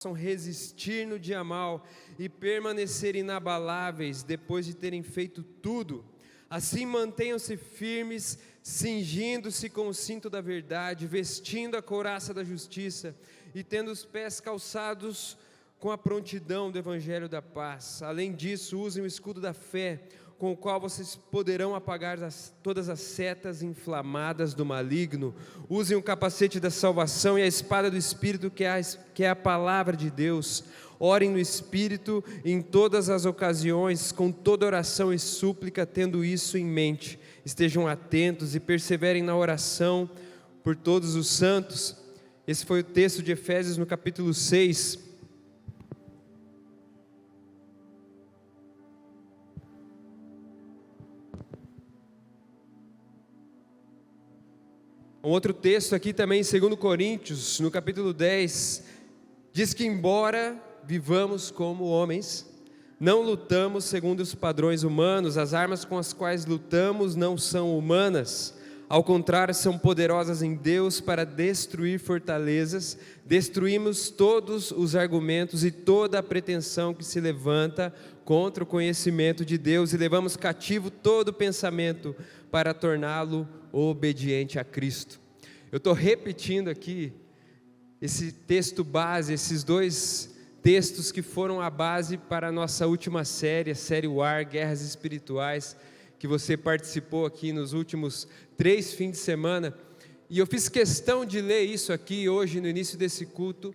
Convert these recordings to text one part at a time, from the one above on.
possam resistir no dia mal e permanecer inabaláveis depois de terem feito tudo. Assim mantenham-se firmes, cingindo-se com o cinto da verdade, vestindo a couraça da justiça e tendo os pés calçados com a prontidão do evangelho da paz. Além disso, usem o escudo da fé, com o qual vocês poderão apagar todas as setas inflamadas do maligno. Usem o capacete da salvação e a espada do Espírito, que é a palavra de Deus. Orem no Espírito em todas as ocasiões, com toda oração e súplica, tendo isso em mente. Estejam atentos e perseverem na oração por todos os santos. Esse foi o texto de Efésios no capítulo 6. Um outro texto aqui também, em 2 Coríntios, no capítulo 10, diz que embora vivamos como homens, não lutamos segundo os padrões humanos, as armas com as quais lutamos não são humanas, ao contrário, são poderosas em Deus para destruir fortalezas. Destruímos todos os argumentos e toda a pretensão que se levanta contra o conhecimento de Deus e levamos cativo todo pensamento para torná-lo obediente a Cristo. Eu estou repetindo aqui esse texto base, esses dois textos que foram a base para a nossa última série, a série War, Guerras Espirituais, que você participou aqui nos últimos 3 fins de semana. E eu fiz questão de ler isso aqui hoje no início desse culto,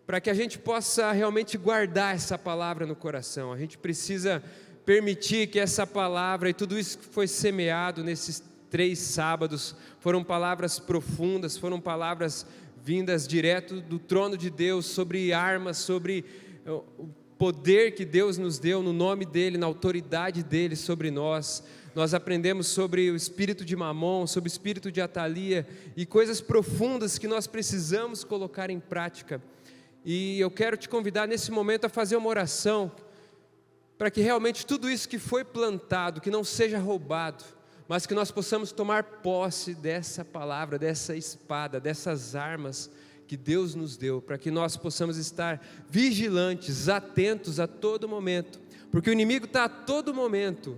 para que a gente possa realmente guardar essa palavra no coração. A gente precisa permitir que essa palavra e tudo isso que foi semeado nesses 3 sábados, foram palavras profundas, foram palavras vindas direto do trono de Deus, sobre armas, sobre o poder que Deus nos deu no nome dEle, na autoridade dEle sobre nós. Nós aprendemos sobre o espírito de Mamon, sobre o espírito de Atalia e coisas profundas que nós precisamos colocar em prática. E eu quero te convidar nesse momento a fazer uma oração, para que realmente tudo isso que foi plantado, que não seja roubado, mas que nós possamos tomar posse dessa palavra, dessa espada, dessas armas que Deus nos deu, para que nós possamos estar vigilantes, atentos a todo momento, porque o inimigo está a todo momento,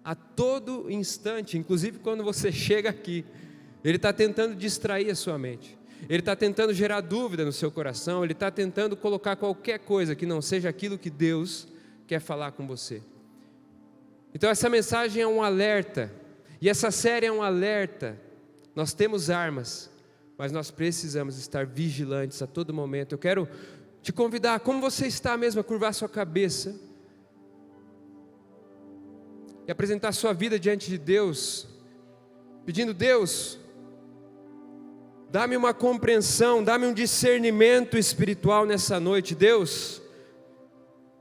a todo instante, inclusive quando você chega aqui, ele está tentando distrair a sua mente, ele está tentando gerar dúvida no seu coração, ele está tentando colocar qualquer coisa que não seja aquilo que Deus quer falar com você. Então essa mensagem é um alerta, e essa série é um alerta. Nós temos armas, mas nós precisamos estar vigilantes a todo momento. Eu quero te convidar, como você está mesmo, a curvar sua cabeça e apresentar sua vida diante de Deus, pedindo: Deus, dá-me uma compreensão, dá-me um discernimento espiritual nessa noite. Deus,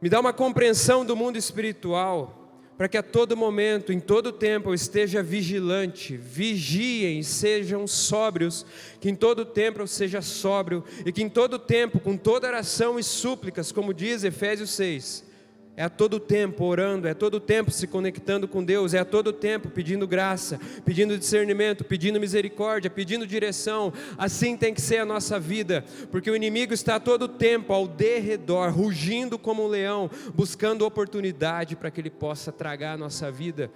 me dá uma compreensão do mundo espiritual, para que a todo momento, em todo tempo, eu esteja vigilante. Vigiem, sejam sóbrios, que em todo tempo eu seja sóbrio, e que em todo tempo, com toda oração e súplicas, como diz Efésios 6, é a todo tempo orando, é a todo tempo se conectando com Deus, é a todo tempo pedindo graça, pedindo discernimento, pedindo misericórdia, pedindo direção. Assim tem que ser a nossa vida, porque o inimigo está a todo tempo ao derredor, rugindo como um leão, buscando oportunidade para que ele possa tragar a nossa vida.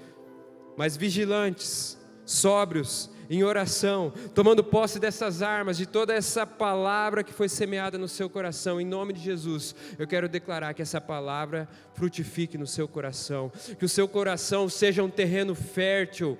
Mas vigilantes, sóbrios, em oração, tomando posse dessas armas, de toda essa palavra que foi semeada no seu coração, em nome de Jesus, eu quero declarar que essa palavra frutifique no seu coração, que o seu coração seja um terreno fértil.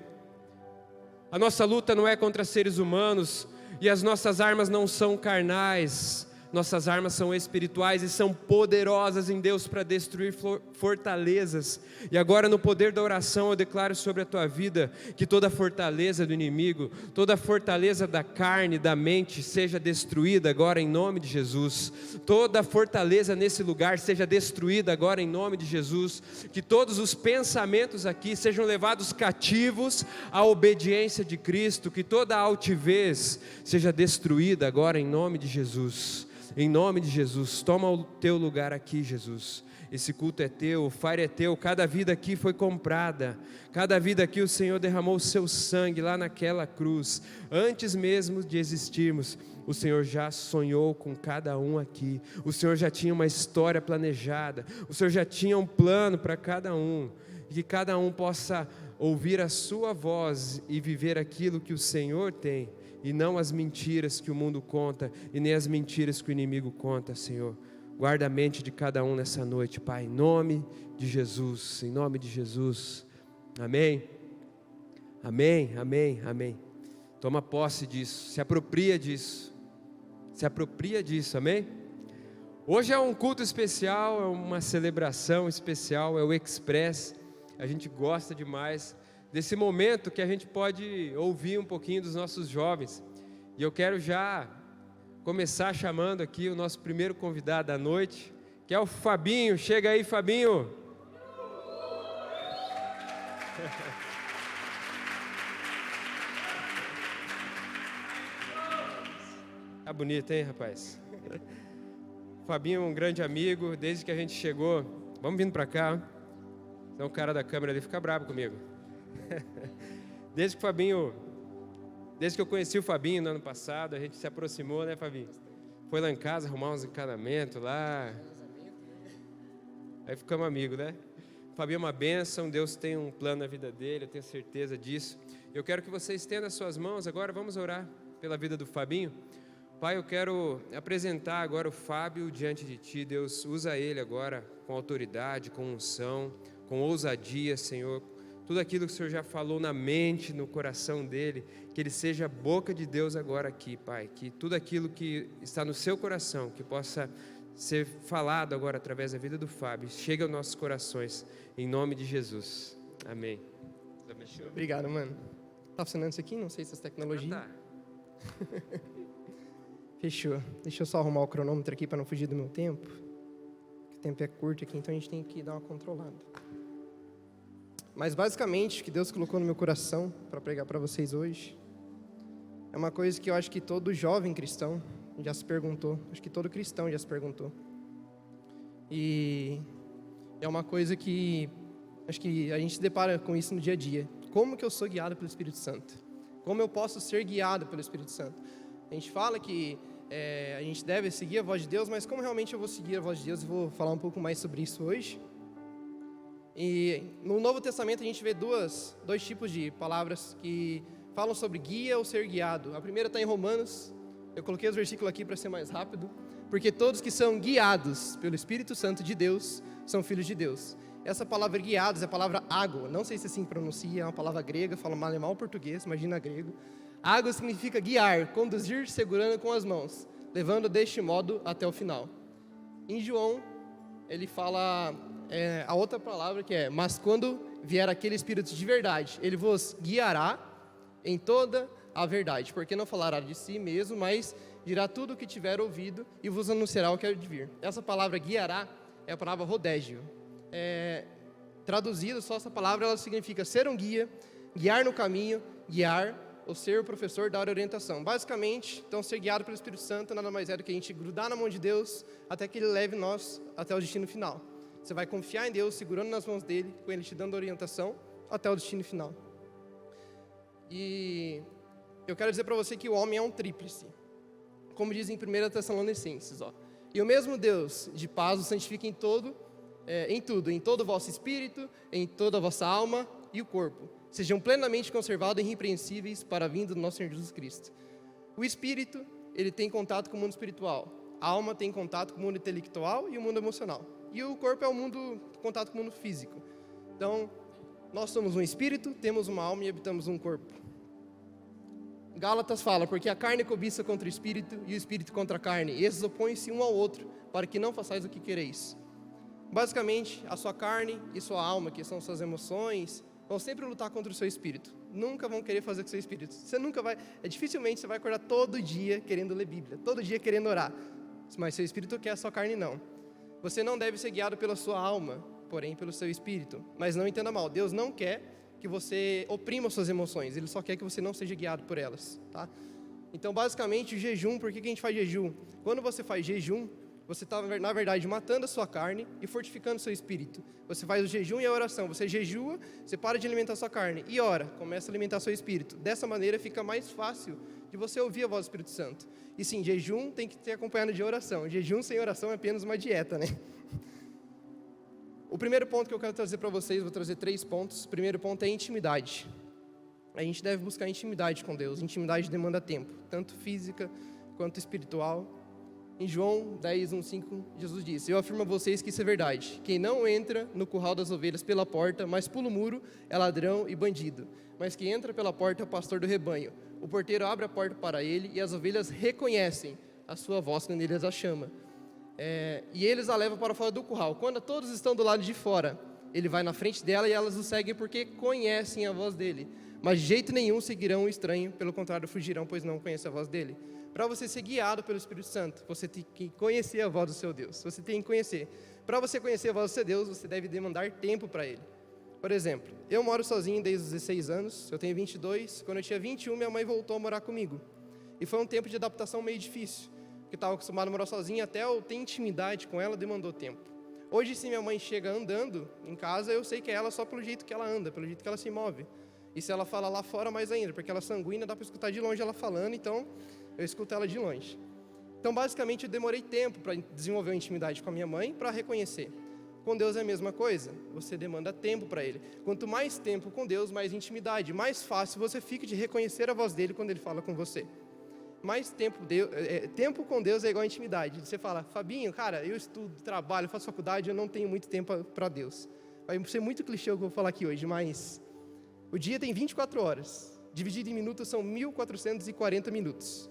A nossa luta não é contra seres humanos, e as nossas armas não são carnais, nossas armas são espirituais e são poderosas em Deus para destruir fortalezas. E agora, no poder da oração, eu declaro sobre a tua vida que toda fortaleza do inimigo, toda fortaleza da carne, da mente, seja destruída agora em nome de Jesus. Toda fortaleza nesse lugar seja destruída agora em nome de Jesus. Que todos os pensamentos aqui sejam levados cativos à obediência de Cristo. Que toda altivez seja destruída agora em nome de Jesus. Em nome de Jesus, toma o teu lugar aqui, Jesus. Esse culto é teu, o Fire é teu, cada vida aqui foi comprada, cada vida aqui o Senhor derramou o seu sangue lá naquela cruz. Antes mesmo de existirmos, o Senhor já sonhou com cada um aqui, o Senhor já tinha uma história planejada, o Senhor já tinha um plano para cada um, e que cada um possa ouvir a sua voz e viver aquilo que o Senhor tem, e não as mentiras que o mundo conta, e nem as mentiras que o inimigo conta, Senhor. Guarda a mente de cada um nessa noite, Pai, em nome de Jesus, em nome de Jesus, amém, amém, amém, amém. Toma posse disso, se apropria disso, amém? Hoje é um culto especial, é uma celebração especial, é o Express. A gente gosta demais desse momento que a gente pode ouvir um pouquinho dos nossos jovens, e eu quero já começar chamando aqui o nosso primeiro convidado da noite, que é o Fabinho. Chega aí, Fabinho. Tá bonito, hein, rapaz? O Fabinho é um grande amigo, desde que a gente chegou. Vamos vindo pra cá. Então o cara da câmera ali fica bravo comigo. Desde que eu conheci o Fabinho no ano passado, a gente se aproximou, né, Fabinho? Foi lá em casa arrumar uns encanamentos lá. Aí ficamos amigos, né? O Fabinho é uma bênção, Deus tem um plano na vida dele, eu tenho certeza disso. Eu quero que você estenda as suas mãos agora, vamos orar pela vida do Fabinho. Pai, eu quero apresentar agora o Fábio diante de Ti. Deus, usa ele agora com autoridade, com unção, com ousadia, Senhor. Tudo aquilo que o Senhor já falou na mente, no coração dele, que ele seja a boca de Deus agora aqui, Pai. Que tudo aquilo que está no seu coração, que possa ser falado agora através da vida do Fábio, chegue aos nossos corações, em nome de Jesus. Amém. Obrigado, mano. Tá funcionando isso aqui? Não sei se essa tecnologia. Tá. Fechou. Deixa eu só arrumar o cronômetro aqui para não fugir do meu tempo. O tempo é curto aqui, então a gente tem que dar uma controlada. Mas basicamente, o que Deus colocou no meu coração para pregar para vocês hoje é uma coisa que eu acho que todo jovem cristão já se perguntou. Acho que todo cristão já se perguntou. E é uma coisa que acho que a gente se depara com isso no dia a dia. Como que eu sou guiado pelo Espírito Santo? Como eu posso ser guiado pelo Espírito Santo? A gente fala que a gente deve seguir a voz de Deus, mas como realmente eu vou seguir a voz de Deus? Eu vou falar um pouco mais sobre isso hoje. E no Novo Testamento a gente vê dois tipos de palavras que falam sobre guia ou ser guiado. A primeira está em Romanos. Eu coloquei os versículos aqui para ser mais rápido. Porque todos que são guiados pelo Espírito Santo de Deus são filhos de Deus. Essa palavra guiados é a palavra água. Não sei se assim pronuncia, é uma palavra grega, fala alemão ou português, imagina grego. Água significa guiar, conduzir segurando com as mãos, levando deste modo até o final. Em João, ele fala a outra palavra que é: mas quando vier aquele Espírito de verdade, ele vos guiará em toda a verdade, porque não falará de si mesmo, mas dirá tudo o que tiver ouvido e vos anunciará o que há de vir. Essa palavra guiará é a palavra rodégio. Traduzido, só essa palavra ela significa ser um guia, guiar no caminho, guiar, ou ser o professor, dar orientação. Basicamente, então, ser guiado pelo Espírito Santo nada mais é do que a gente grudar na mão de Deus até que Ele leve nós até o destino final. Você vai confiar em Deus, segurando nas mãos dEle, com Ele te dando orientação até o destino final. E eu quero dizer para você que o homem é um tríplice. Como diz em 1 Tessalonicenses, e o mesmo Deus de paz o santifica em tudo, em todo o vosso espírito, em toda a vossa alma e o corpo. Sejam plenamente conservados e irrepreensíveis para a vinda do nosso Senhor Jesus Cristo. O espírito, ele tem contato com o mundo espiritual. A alma tem contato com o mundo intelectual e o mundo emocional. E o corpo é contato com o mundo físico. Então, nós somos um espírito, temos uma alma e habitamos um corpo. Gálatas fala: porque a carne cobiça contra o espírito e o espírito contra a carne. E esses opõem-se um ao outro, para que não façais o que quereis. Basicamente, a sua carne e sua alma, que são suas emoções, vão sempre lutar contra o seu espírito. Nunca vão querer fazer com o seu espírito. Você nunca vai, dificilmente você vai acordar todo dia querendo ler Bíblia, todo dia querendo orar. Mas seu espírito quer, a sua carne não. Você não deve ser guiado pela sua alma, porém pelo seu espírito. Mas não entenda mal, Deus não quer que você oprima suas emoções. Ele só quer que você não seja guiado por elas, tá? Então, basicamente, o jejum, por que a gente faz jejum? Quando você faz jejum, você está, na verdade, matando a sua carne e fortificando o seu espírito. Você faz o jejum e a oração. Você jejua, você para de alimentar a sua carne e ora, começa a alimentar o seu espírito. Dessa maneira, fica mais fácil de você ouvir a voz do Espírito Santo. E sim, jejum tem que ser acompanhado de oração. Jejum sem oração é apenas uma dieta, né? O primeiro ponto que eu quero trazer para vocês, vou trazer 3 pontos. O primeiro ponto é intimidade. A gente deve buscar intimidade com Deus. Intimidade demanda tempo, tanto física quanto espiritual. Em João 10, 1, 5, Jesus disse: eu afirmo a vocês que isso é verdade. Quem não entra no curral das ovelhas pela porta, mas pula o muro, é ladrão e bandido. Mas quem entra pela porta é o pastor do rebanho. O porteiro abre a porta para ele e as ovelhas reconhecem a sua voz quando ele as chama. E eles a levam para fora do curral. Quando todos estão do lado de fora, ele vai na frente dela e elas o seguem porque conhecem a voz dele. Mas de jeito nenhum seguirão o estranho, pelo contrário fugirão, pois não conhecem a voz dele. Para você ser guiado pelo Espírito Santo, você tem que conhecer a voz do seu Deus. Você tem que conhecer. Para você conhecer a voz do seu Deus, você deve demandar tempo para ele. Por exemplo, eu moro sozinho desde os 16 anos, eu tenho 22. Quando eu tinha 21, minha mãe voltou a morar comigo. E foi um tempo de adaptação meio difícil, porque estava acostumado a morar sozinho, até eu ter intimidade com ela demandou tempo. Hoje, se minha mãe chega andando em casa, eu sei que é ela só pelo jeito que ela anda, pelo jeito que ela se move. E se ela fala lá fora, mais ainda, porque ela é sanguínea, dá para escutar de longe ela falando, então eu escuto ela de longe. Então, basicamente, eu demorei tempo para desenvolver uma intimidade com a minha mãe, para reconhecer. Com Deus é a mesma coisa, você demanda tempo para Ele. Quanto mais tempo com Deus, mais intimidade, mais fácil você fica de reconhecer a voz dEle quando Ele fala com você. Mais tempo, tempo com Deus é igual a intimidade. Você fala: Fabinho, cara, eu estudo, trabalho, faço faculdade, eu não tenho muito tempo para Deus. Vai ser muito clichê o que eu vou falar aqui hoje, mas o dia tem 24 horas, dividido em minutos são 1.440 minutos.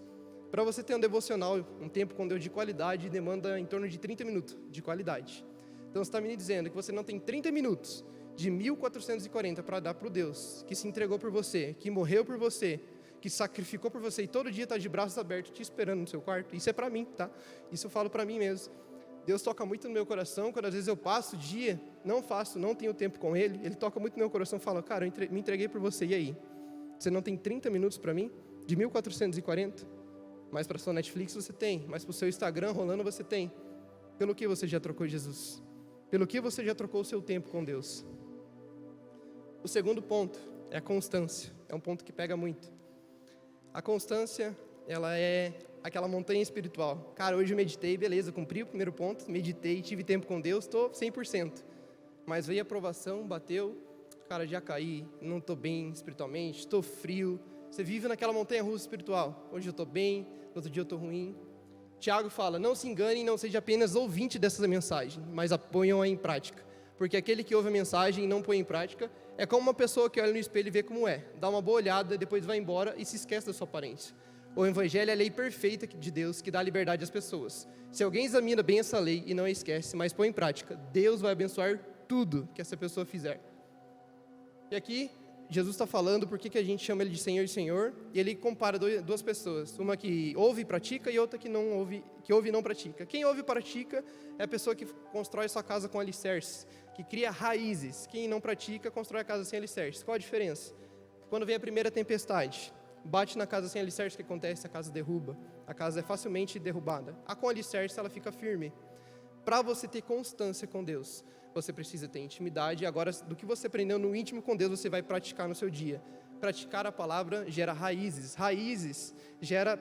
Para você ter um devocional, um tempo com Deus de qualidade, demanda em torno de 30 minutos de qualidade. Então você está me dizendo que você não tem 30 minutos de 1.440 para dar para o Deus que se entregou por você, que morreu por você, que sacrificou por você e todo dia está de braços abertos te esperando no seu quarto. Isso é para mim, tá? Isso eu falo para mim mesmo. Deus toca muito no meu coração, quando às vezes eu passo o dia, não tenho tempo com Ele, Ele toca muito no meu coração e fala: cara, eu me entreguei por você, e aí? Você não tem 30 minutos para mim? De 1.440? Mas para sua Netflix você tem, mas para o seu Instagram rolando você tem. Pelo que você já trocou Jesus? Pelo que você já trocou o seu tempo com Deus? O segundo ponto é a constância, é um ponto que pega muito. A constância, ela é aquela montanha espiritual. Cara, hoje eu meditei, beleza, cumpri o primeiro ponto, meditei, tive tempo com Deus, estou 100%. Mas veio a provação, bateu, cara, já caí, não estou bem espiritualmente, estou frio. Você vive naquela montanha russa espiritual. Hoje eu estou bem, no outro dia eu estou ruim. Tiago fala: não se enganem, não seja apenas ouvinte dessa mensagem, mas a ponham-a em prática. Porque aquele que ouve a mensagem e não põe em prática é como uma pessoa que olha no espelho e vê como é, dá uma boa olhada, depois vai embora e se esquece da sua aparência. O Evangelho é a lei perfeita de Deus que dá liberdade às pessoas. Se alguém examina bem essa lei e não a esquece, mas põe em prática, Deus vai abençoar tudo que essa pessoa fizer. E aqui, Jesus está falando por que a gente chama Ele de Senhor e Senhor, e Ele compara duas pessoas, uma que ouve e pratica e outra que não ouve, que ouve e não pratica. Quem ouve e pratica é a pessoa que constrói sua casa com alicerces, que cria raízes. Quem não pratica, constrói a casa sem alicerces. Qual a diferença? Quando vem a primeira tempestade, bate na casa sem alicerce, o que acontece? A casa derruba, a casa é facilmente derrubada. A com alicerce, ela fica firme. Para você ter constância com Deus, você precisa ter intimidade. Agora, do que você aprendeu no íntimo com Deus, você vai praticar no seu dia. Praticar a palavra gera raízes. Raízes gera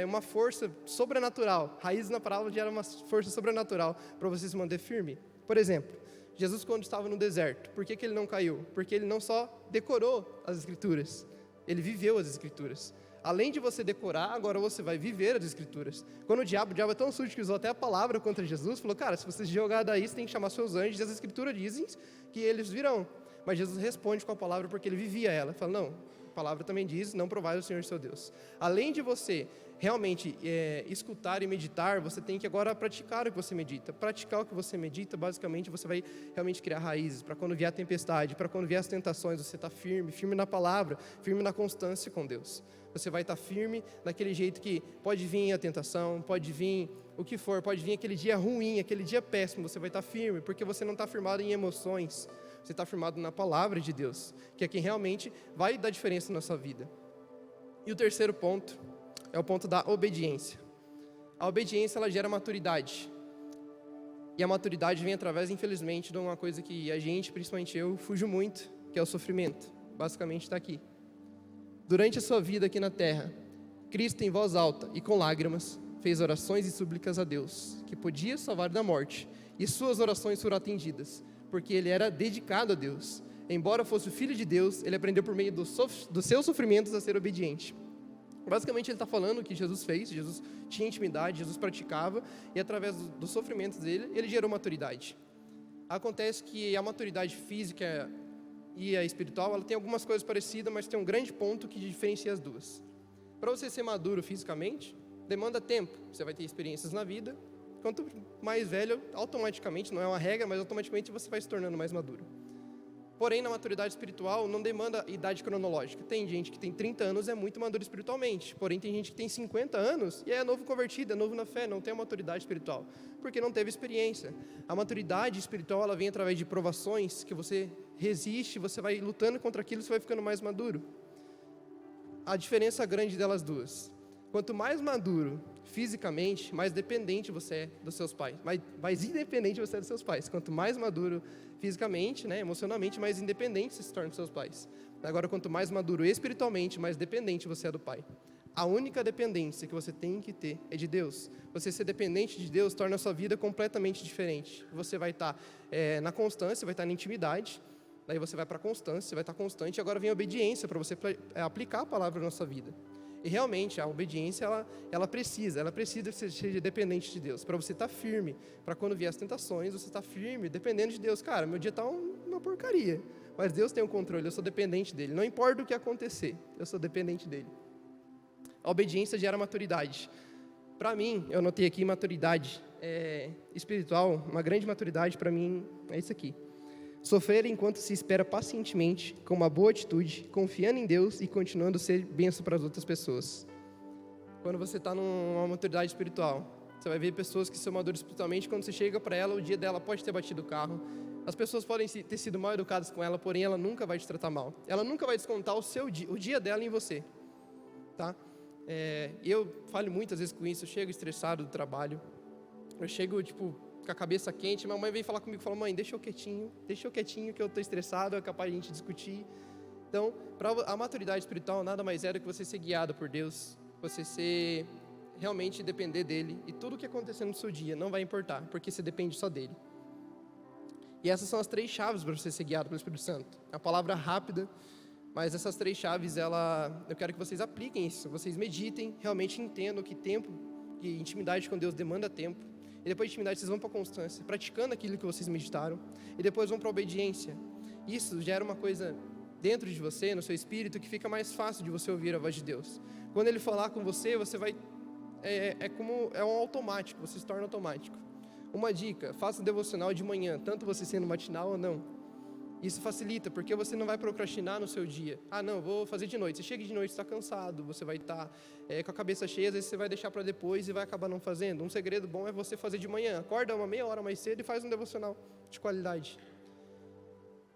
uma força sobrenatural. Raízes na palavra gera uma força sobrenatural para você se manter firme. Por exemplo, Jesus, quando estava no deserto, por que ele não caiu? Porque ele não só decorou as Escrituras, ele viveu as Escrituras. Além de você decorar, agora você vai viver as Escrituras. Quando o diabo é tão sujo que usou até a palavra contra Jesus, falou: cara, se você se jogar daí, você tem que chamar seus anjos, e as Escrituras dizem que eles virão. Mas Jesus responde com a palavra porque ele vivia ela. Fala: não, a palavra também diz: não provai o Senhor seu Deus. Além de você realmente escutar e meditar, você tem que agora praticar o que você medita. Praticar o que você medita, basicamente, você vai realmente criar raízes para quando vier a tempestade, para quando vier as tentações, você está firme, firme na palavra, firme na constância com Deus. Você vai estar firme daquele jeito que pode vir a tentação, pode vir o que for, pode vir aquele dia ruim, aquele dia péssimo, você vai estar firme, porque você não está firmado em emoções, você está firmado na palavra de Deus, que é quem realmente vai dar diferença na sua vida. E o terceiro ponto é o ponto da obediência. A obediência, ela gera maturidade. E a maturidade vem através, infelizmente, de uma coisa que a gente, principalmente eu, fujo muito, que é o sofrimento. Basicamente está aqui. Durante a sua vida aqui na terra, Cristo, em voz alta e com lágrimas, fez orações e súplicas a Deus, que podia salvar da morte, e suas orações foram atendidas, porque ele era dedicado a Deus. Embora fosse o Filho de Deus, ele aprendeu por meio dos seus sofrimentos a ser obediente. Basicamente ele está falando o que Jesus fez. Jesus tinha intimidade, Jesus praticava, e através dos sofrimentos dele, ele gerou maturidade. Acontece que a maturidade física e a espiritual, ela tem algumas coisas parecidas, mas tem um grande ponto que diferencia as duas. Para você ser maduro fisicamente, demanda tempo. Você vai ter experiências na vida. Quanto mais velho, automaticamente, não é uma regra, mas automaticamente você vai se tornando mais maduro. Porém, na maturidade espiritual, não demanda idade cronológica. Tem gente que tem 30 anos e é muito maduro espiritualmente. Porém, tem gente que tem 50 anos e é novo convertido, é novo na fé, não tem a maturidade espiritual, porque não teve experiência. A maturidade espiritual, ela vem através de provações que você resiste, você vai lutando contra aquilo, você vai ficando mais maduro. A diferença grande delas duas: quanto mais maduro fisicamente, mais dependente você é dos seus pais, mais independente você é dos seus pais. Quanto mais maduro fisicamente, emocionalmente, mais independente você se torna dos seus pais. Agora, quanto mais maduro espiritualmente, mais dependente você é do pai. A única dependência que você tem que ter é de Deus. Você ser dependente de Deus torna a sua vida completamente diferente. Você vai estar na constância, vai estar na intimidade. Daí você vai para a constância, você vai estar constante. E agora vem a obediência para você aplicar a palavra na sua vida. E realmente a obediência, ela precisa que você seja dependente de Deus, para você estar firme, para quando vier as tentações, você estar firme, dependendo de Deus. Cara, meu dia está uma porcaria, mas Deus tem o controle, eu sou dependente dEle. Não importa o que acontecer, eu sou dependente dEle. A obediência gera maturidade. Para mim, eu anotei aqui maturidade espiritual, uma grande maturidade para mim é isso aqui: sofrer enquanto se espera pacientemente, com uma boa atitude, confiando em Deus e continuando a ser bênção para as outras pessoas. Quando você está numa maturidade espiritual, você vai ver pessoas que são maduras espiritualmente. Quando você chega para ela, o dia dela pode ter batido o carro, as pessoas podem ter sido mal educadas com ela, porém ela nunca vai te tratar mal. Ela nunca vai descontar o dia dela em você. Tá? Eu falho muitas vezes com isso. Eu chego estressado do trabalho, eu chego com a cabeça quente, minha mãe vem falar comigo e fala: mãe, deixa eu quietinho que eu estou estressado, é capaz de a gente discutir. Então, a maturidade espiritual nada mais é do que você ser guiado por Deus, você realmente depender dEle, e tudo o que acontecer no seu dia não vai importar, porque você depende só dEle. E essas são as 3 chaves para você ser guiado pelo Espírito Santo. É uma palavra rápida, mas essas 3 chaves, eu quero que vocês apliquem isso, vocês meditem, realmente entendam que tempo, que intimidade com Deus demanda tempo. E depois de intimidade, vocês vão para a constância, praticando aquilo que vocês meditaram. E depois vão para a obediência. Isso gera uma coisa dentro de você, no seu espírito, que fica mais fácil de você ouvir a voz de Deus. Quando Ele falar com você, você vai... É um automático, você se torna automático. Uma dica: faça um devocional de manhã, tanto você sendo matinal ou não. Isso facilita, porque você não vai procrastinar no seu dia. Ah, não, vou fazer de noite. Você chega de noite, está cansado, você vai estar com a cabeça cheia, às vezes você vai deixar para depois e vai acabar não fazendo. Um segredo bom é você fazer de manhã. Acorda uma meia hora mais cedo e faz um devocional de qualidade.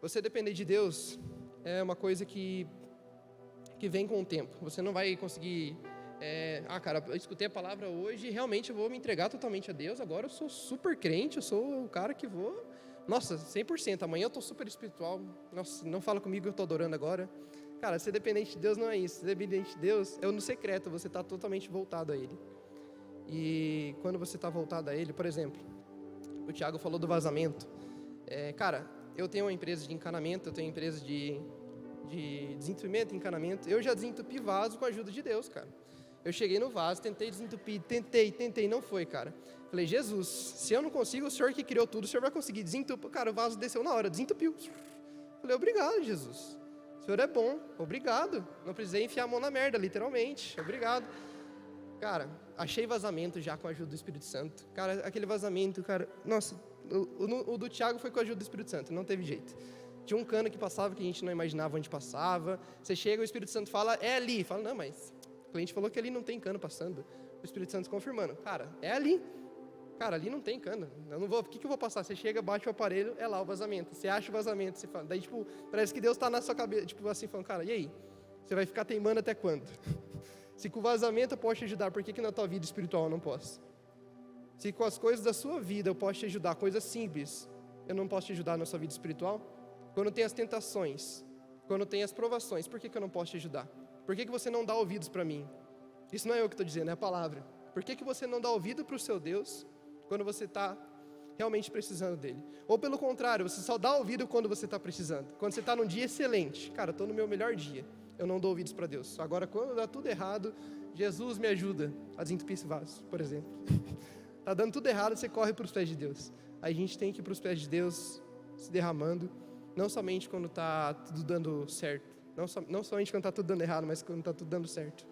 Você depender de Deus é uma coisa que vem com o tempo. Você não vai conseguir... cara, eu escutei a palavra hoje e realmente eu vou me entregar totalmente a Deus. Agora eu sou super crente, eu sou o cara que vou... Nossa, 100%, amanhã eu estou super espiritual. Nossa, não fala comigo, eu estou adorando agora. Cara, ser dependente de Deus não é isso. Ser dependente de Deus é no secreto, você está totalmente voltado a Ele. E quando você está voltado a Ele, por exemplo, o Thiago falou do vazamento. Cara, eu tenho uma empresa de encanamento, eu tenho uma empresa de desentupimento e encanamento. Eu já desentupi vaso com a ajuda de Deus, cara. Eu cheguei no vaso, tentei desentupir, tentei, não foi, cara. Falei: Jesus, se eu não consigo, o Senhor que criou tudo, o Senhor vai conseguir desentupir. Cara, o vaso desceu na hora, desentupiu. Falei: obrigado, Jesus. O Senhor é bom, obrigado. Não precisei enfiar a mão na merda, literalmente. Obrigado. Cara, achei vazamento já com a ajuda do Espírito Santo. Cara, aquele vazamento, cara... Nossa, o do Thiago foi com a ajuda do Espírito Santo, não teve jeito. Tinha um cano que passava que a gente não imaginava onde passava. Você chega, o Espírito Santo fala: é ali. Fala: não, mas o cliente falou que ali não tem cano passando. O Espírito Santo confirmando: cara, é ali. Cara, ali não tem cano. Eu não vou... O que eu vou passar? Você chega, bate o aparelho, é lá o vazamento. Você acha o vazamento. Você fala... Daí, parece que Deus está na sua cabeça, assim, falando: cara, e aí? Você vai ficar teimando até quando? Se com o vazamento eu posso te ajudar, por que na tua vida espiritual eu não posso? Se com as coisas da sua vida eu posso te ajudar, coisas simples, eu não posso te ajudar na sua vida espiritual? Quando tem as tentações, quando tem as provações, por que eu não posso te ajudar? Por que você não dá ouvidos para mim? Isso não é eu que estou dizendo, é a palavra. Por que você não dá ouvido para o seu Deus quando você está realmente precisando dele? Ou pelo contrário, você só dá ouvido quando você está precisando. Quando você está num dia excelente, cara, estou no meu melhor dia, eu não dou ouvidos para Deus. Agora, quando dá tudo errado, Jesus me ajuda a desentupir esse vaso, por exemplo. Está dando tudo errado, você corre para os pés de Deus. Aí a gente tem que ir para os pés de Deus, se derramando, não somente quando está tudo dando certo, não somente quando está tudo dando errado, mas quando está tudo dando certo.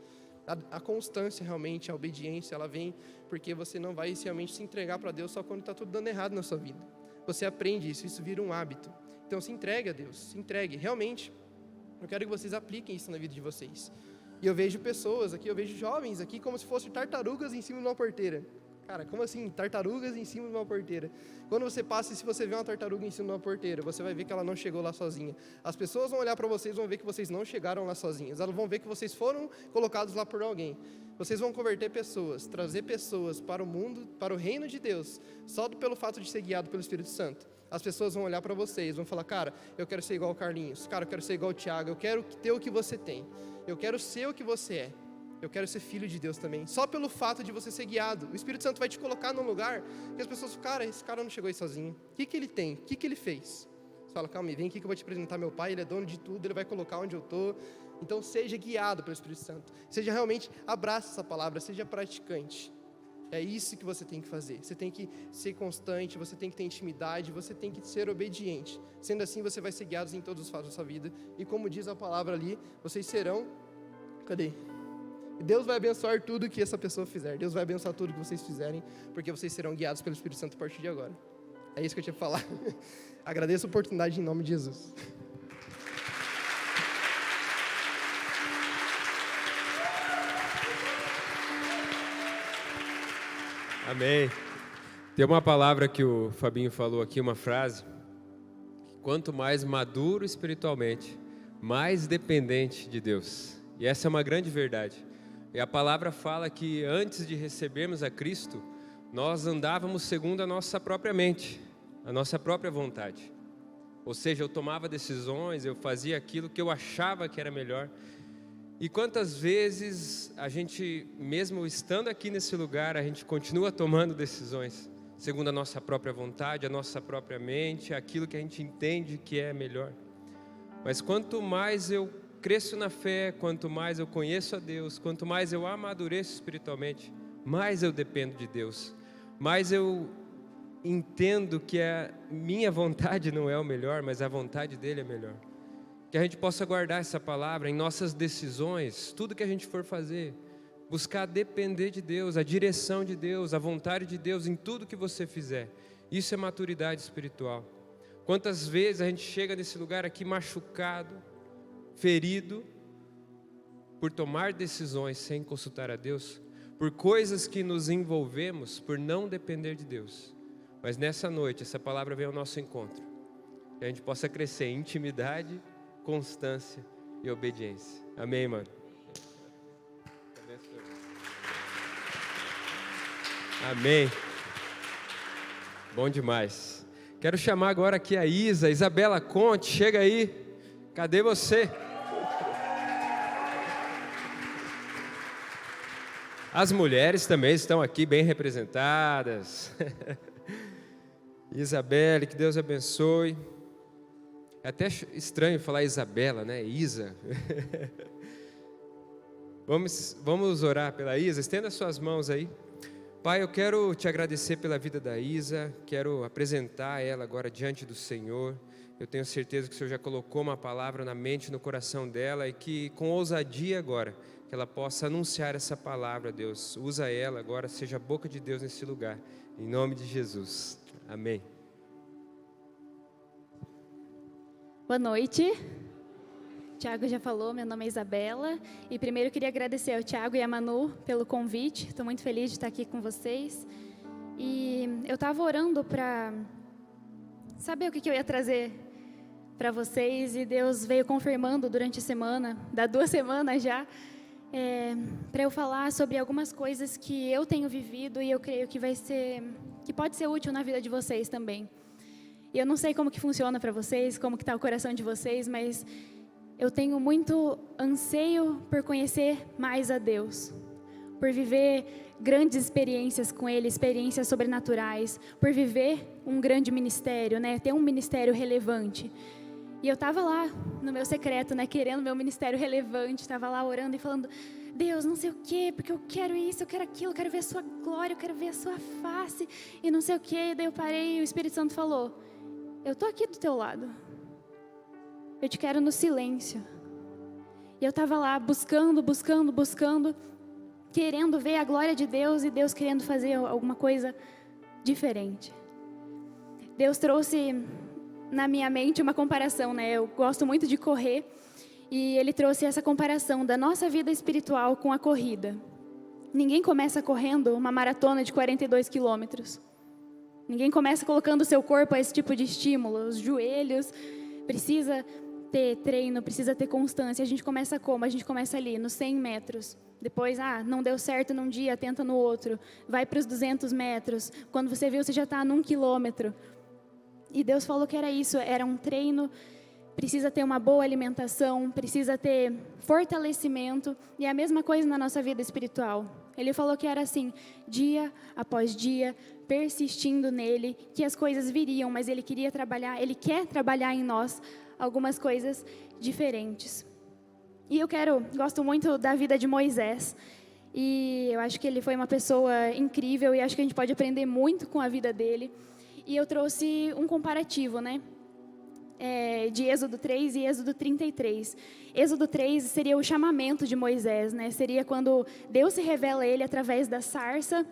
A constância realmente, a obediência, ela vem porque você não vai realmente se entregar para Deus só quando está tudo dando errado na sua vida. Você aprende isso vira um hábito. Então se entregue a Deus, se entregue. Realmente, eu quero que vocês apliquem isso na vida de vocês. E eu vejo pessoas aqui, eu vejo jovens aqui como se fossem tartarugas em cima de uma porteira. Cara, como assim? Tartarugas em cima de uma porteira. Quando você passa e se você vê uma tartaruga em cima de uma porteira, você vai ver que ela não chegou lá sozinha. As pessoas vão olhar para vocês e vão ver que vocês não chegaram lá sozinhos. Elas vão ver que vocês foram colocados lá por alguém. Vocês vão converter pessoas, trazer pessoas para o mundo, para o reino de Deus, só pelo fato de ser guiado pelo Espírito Santo. As pessoas vão olhar para vocês, vão falar, cara, eu quero ser igual o Carlinhos, cara, eu quero ser igual o Thiago, eu quero ter o que você tem, eu quero ser o que você é. Eu quero ser filho de Deus também. Só pelo fato de você ser guiado. O Espírito Santo vai te colocar num lugar que as pessoas falam, cara, esse cara não chegou aí sozinho. O que ele tem? O que ele fez? Você fala, calma aí, vem aqui que eu vou te apresentar meu pai, ele é dono de tudo, ele vai colocar onde eu estou. Então seja guiado pelo Espírito Santo. Seja realmente, abraça essa palavra, seja praticante. É isso que você tem que fazer. Você tem que ser constante, você tem que ter intimidade, você tem que ser obediente. Sendo assim, você vai ser guiado em todos os fatos da sua vida. E como diz a palavra ali, vocês serão... Cadê? Deus vai abençoar tudo que essa pessoa fizer. Deus vai abençoar tudo que vocês fizerem, porque vocês serão guiados pelo Espírito Santo a partir de agora. É isso que eu tinha para falar. Agradeço a oportunidade em nome de Jesus. Amém. Tem uma palavra que o Fabinho falou aqui, uma frase. Quanto mais maduro espiritualmente, mais dependente de Deus. E essa é uma grande verdade. E a palavra fala que antes de recebermos a Cristo, nós andávamos segundo a nossa própria mente, a nossa própria vontade. Ou seja, eu tomava decisões, eu fazia aquilo que eu achava que era melhor. E quantas vezes a gente, mesmo estando aqui nesse lugar, a gente continua tomando decisões segundo a nossa própria vontade, a nossa própria mente, aquilo que a gente entende que é melhor. Mas quanto mais eu cresço na fé, quanto mais eu conheço a Deus, quanto mais eu amadureço espiritualmente, mais eu dependo de Deus, mais eu entendo que a minha vontade não é o melhor, mas a vontade dele é melhor. Que a gente possa guardar essa palavra em nossas decisões, tudo que a gente for fazer, buscar depender de Deus, a direção de Deus, a vontade de Deus em tudo que você fizer. Isso é maturidade espiritual. Quantas vezes a gente chega nesse lugar aqui machucado, ferido, por tomar decisões sem consultar a Deus, por coisas que nos envolvemos, por não depender de Deus. Mas nessa noite, essa palavra vem ao nosso encontro, que a gente possa crescer em intimidade, constância e obediência. Amém, mano? Amém. Bom demais. Quero chamar agora aqui a Isabela Conte, chega aí. Cadê você? As mulheres também estão aqui bem representadas. Isabelle, que Deus abençoe. É até estranho falar Isabela, né? Isa. Vamos orar pela Isa. Estenda suas mãos aí. Pai, eu quero te agradecer pela vida da Isa. Quero apresentar ela agora diante do Senhor. Eu tenho certeza que o Senhor já colocou uma palavra na mente e no coração dela e que com ousadia agora, que ela possa anunciar essa palavra, Deus. Usa ela agora, seja a boca de Deus nesse lugar. Em nome de Jesus. Amém. Boa noite. O Thiago já falou, meu nome é Isabela. E primeiro eu queria agradecer ao Thiago e à Manu pelo convite. Estou muito feliz de estar aqui com vocês. E eu estava orando para saber o que eu ia trazer para vocês. E Deus veio confirmando durante a semana, dá 2 semanas já. para eu falar sobre algumas coisas que eu tenho vivido e eu creio que pode ser útil na vida de vocês também. E eu não sei como que funciona para vocês, como que está o coração de vocês, mas eu tenho muito anseio por conhecer mais a Deus, por viver grandes experiências com Ele, experiências sobrenaturais, por viver um grande ministério, né? Ter um ministério relevante. E eu estava lá no meu secreto, né? Querendo meu ministério relevante, estava lá orando e falando: Deus, não sei o quê, porque eu quero isso, eu quero aquilo, eu quero ver a sua glória, eu quero ver a sua face, e não sei o quê. Daí eu parei e o Espírito Santo falou: eu estou aqui do teu lado, eu te quero no silêncio. E eu estava lá buscando, querendo ver a glória de Deus e Deus querendo fazer alguma coisa diferente. Deus trouxe na minha mente uma comparação, né? Eu gosto muito de correr e Ele trouxe essa comparação da nossa vida espiritual com a corrida. Ninguém começa correndo uma maratona de 42 quilômetros. Ninguém começa colocando o seu corpo a esse tipo de estímulo. Os joelhos, precisa ter treino, precisa ter constância. A gente começa como? A gente começa ali, nos 100 metros. Depois, não deu certo num dia, tenta no outro. Vai para os 200 metros. Quando você viu, você já está num quilômetro. E Deus falou que era isso, era um treino. Precisa ter uma boa alimentação, precisa ter fortalecimento. E é a mesma coisa na nossa vida espiritual. Ele falou que era assim, dia após dia, persistindo nele, que as coisas viriam, mas Ele quer trabalhar em nós algumas coisas diferentes. E gosto muito da vida de Moisés. E eu acho que ele foi uma pessoa incrível e acho que a gente pode aprender muito com a vida dele. E eu trouxe um comparativo, né? De Êxodo 3 e Êxodo 33. Êxodo 3 seria o chamamento de Moisés, né? Seria quando Deus se revela a ele através da sarça,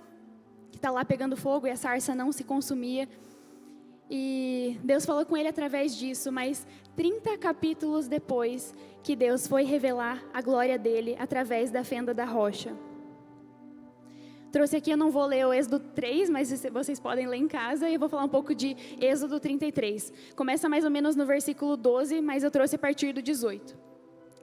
que está lá pegando fogo e a sarça não se consumia. E Deus falou com ele através disso, mas 30 capítulos depois que Deus foi revelar a glória dele através da fenda da rocha. Trouxe aqui, eu não vou ler o Êxodo 3, mas vocês podem ler em casa, e eu vou falar um pouco de Êxodo 33. Começa mais ou menos no versículo 12, mas eu trouxe a partir do 18.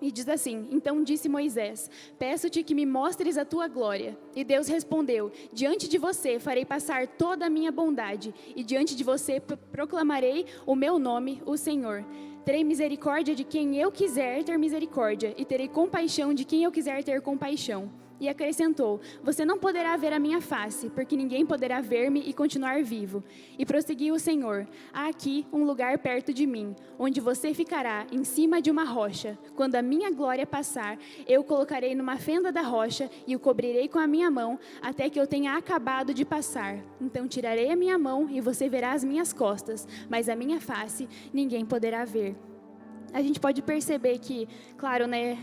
E diz assim: então disse Moisés: peço-te que me mostres a tua glória. E Deus respondeu: diante de você farei passar toda a minha bondade, e diante de você proclamarei o meu nome, o Senhor. Terei misericórdia de quem eu quiser ter misericórdia, e terei compaixão de quem eu quiser ter compaixão. E acrescentou: você não poderá ver a minha face, porque ninguém poderá ver-me e continuar vivo. E prosseguiu o Senhor: há aqui um lugar perto de mim, onde você ficará em cima de uma rocha. Quando a minha glória passar, eu o colocarei numa fenda da rocha e o cobrirei com a minha mão, até que eu tenha acabado de passar. Então tirarei a minha mão e você verá as minhas costas, mas a minha face ninguém poderá ver. A gente pode perceber que, claro, né,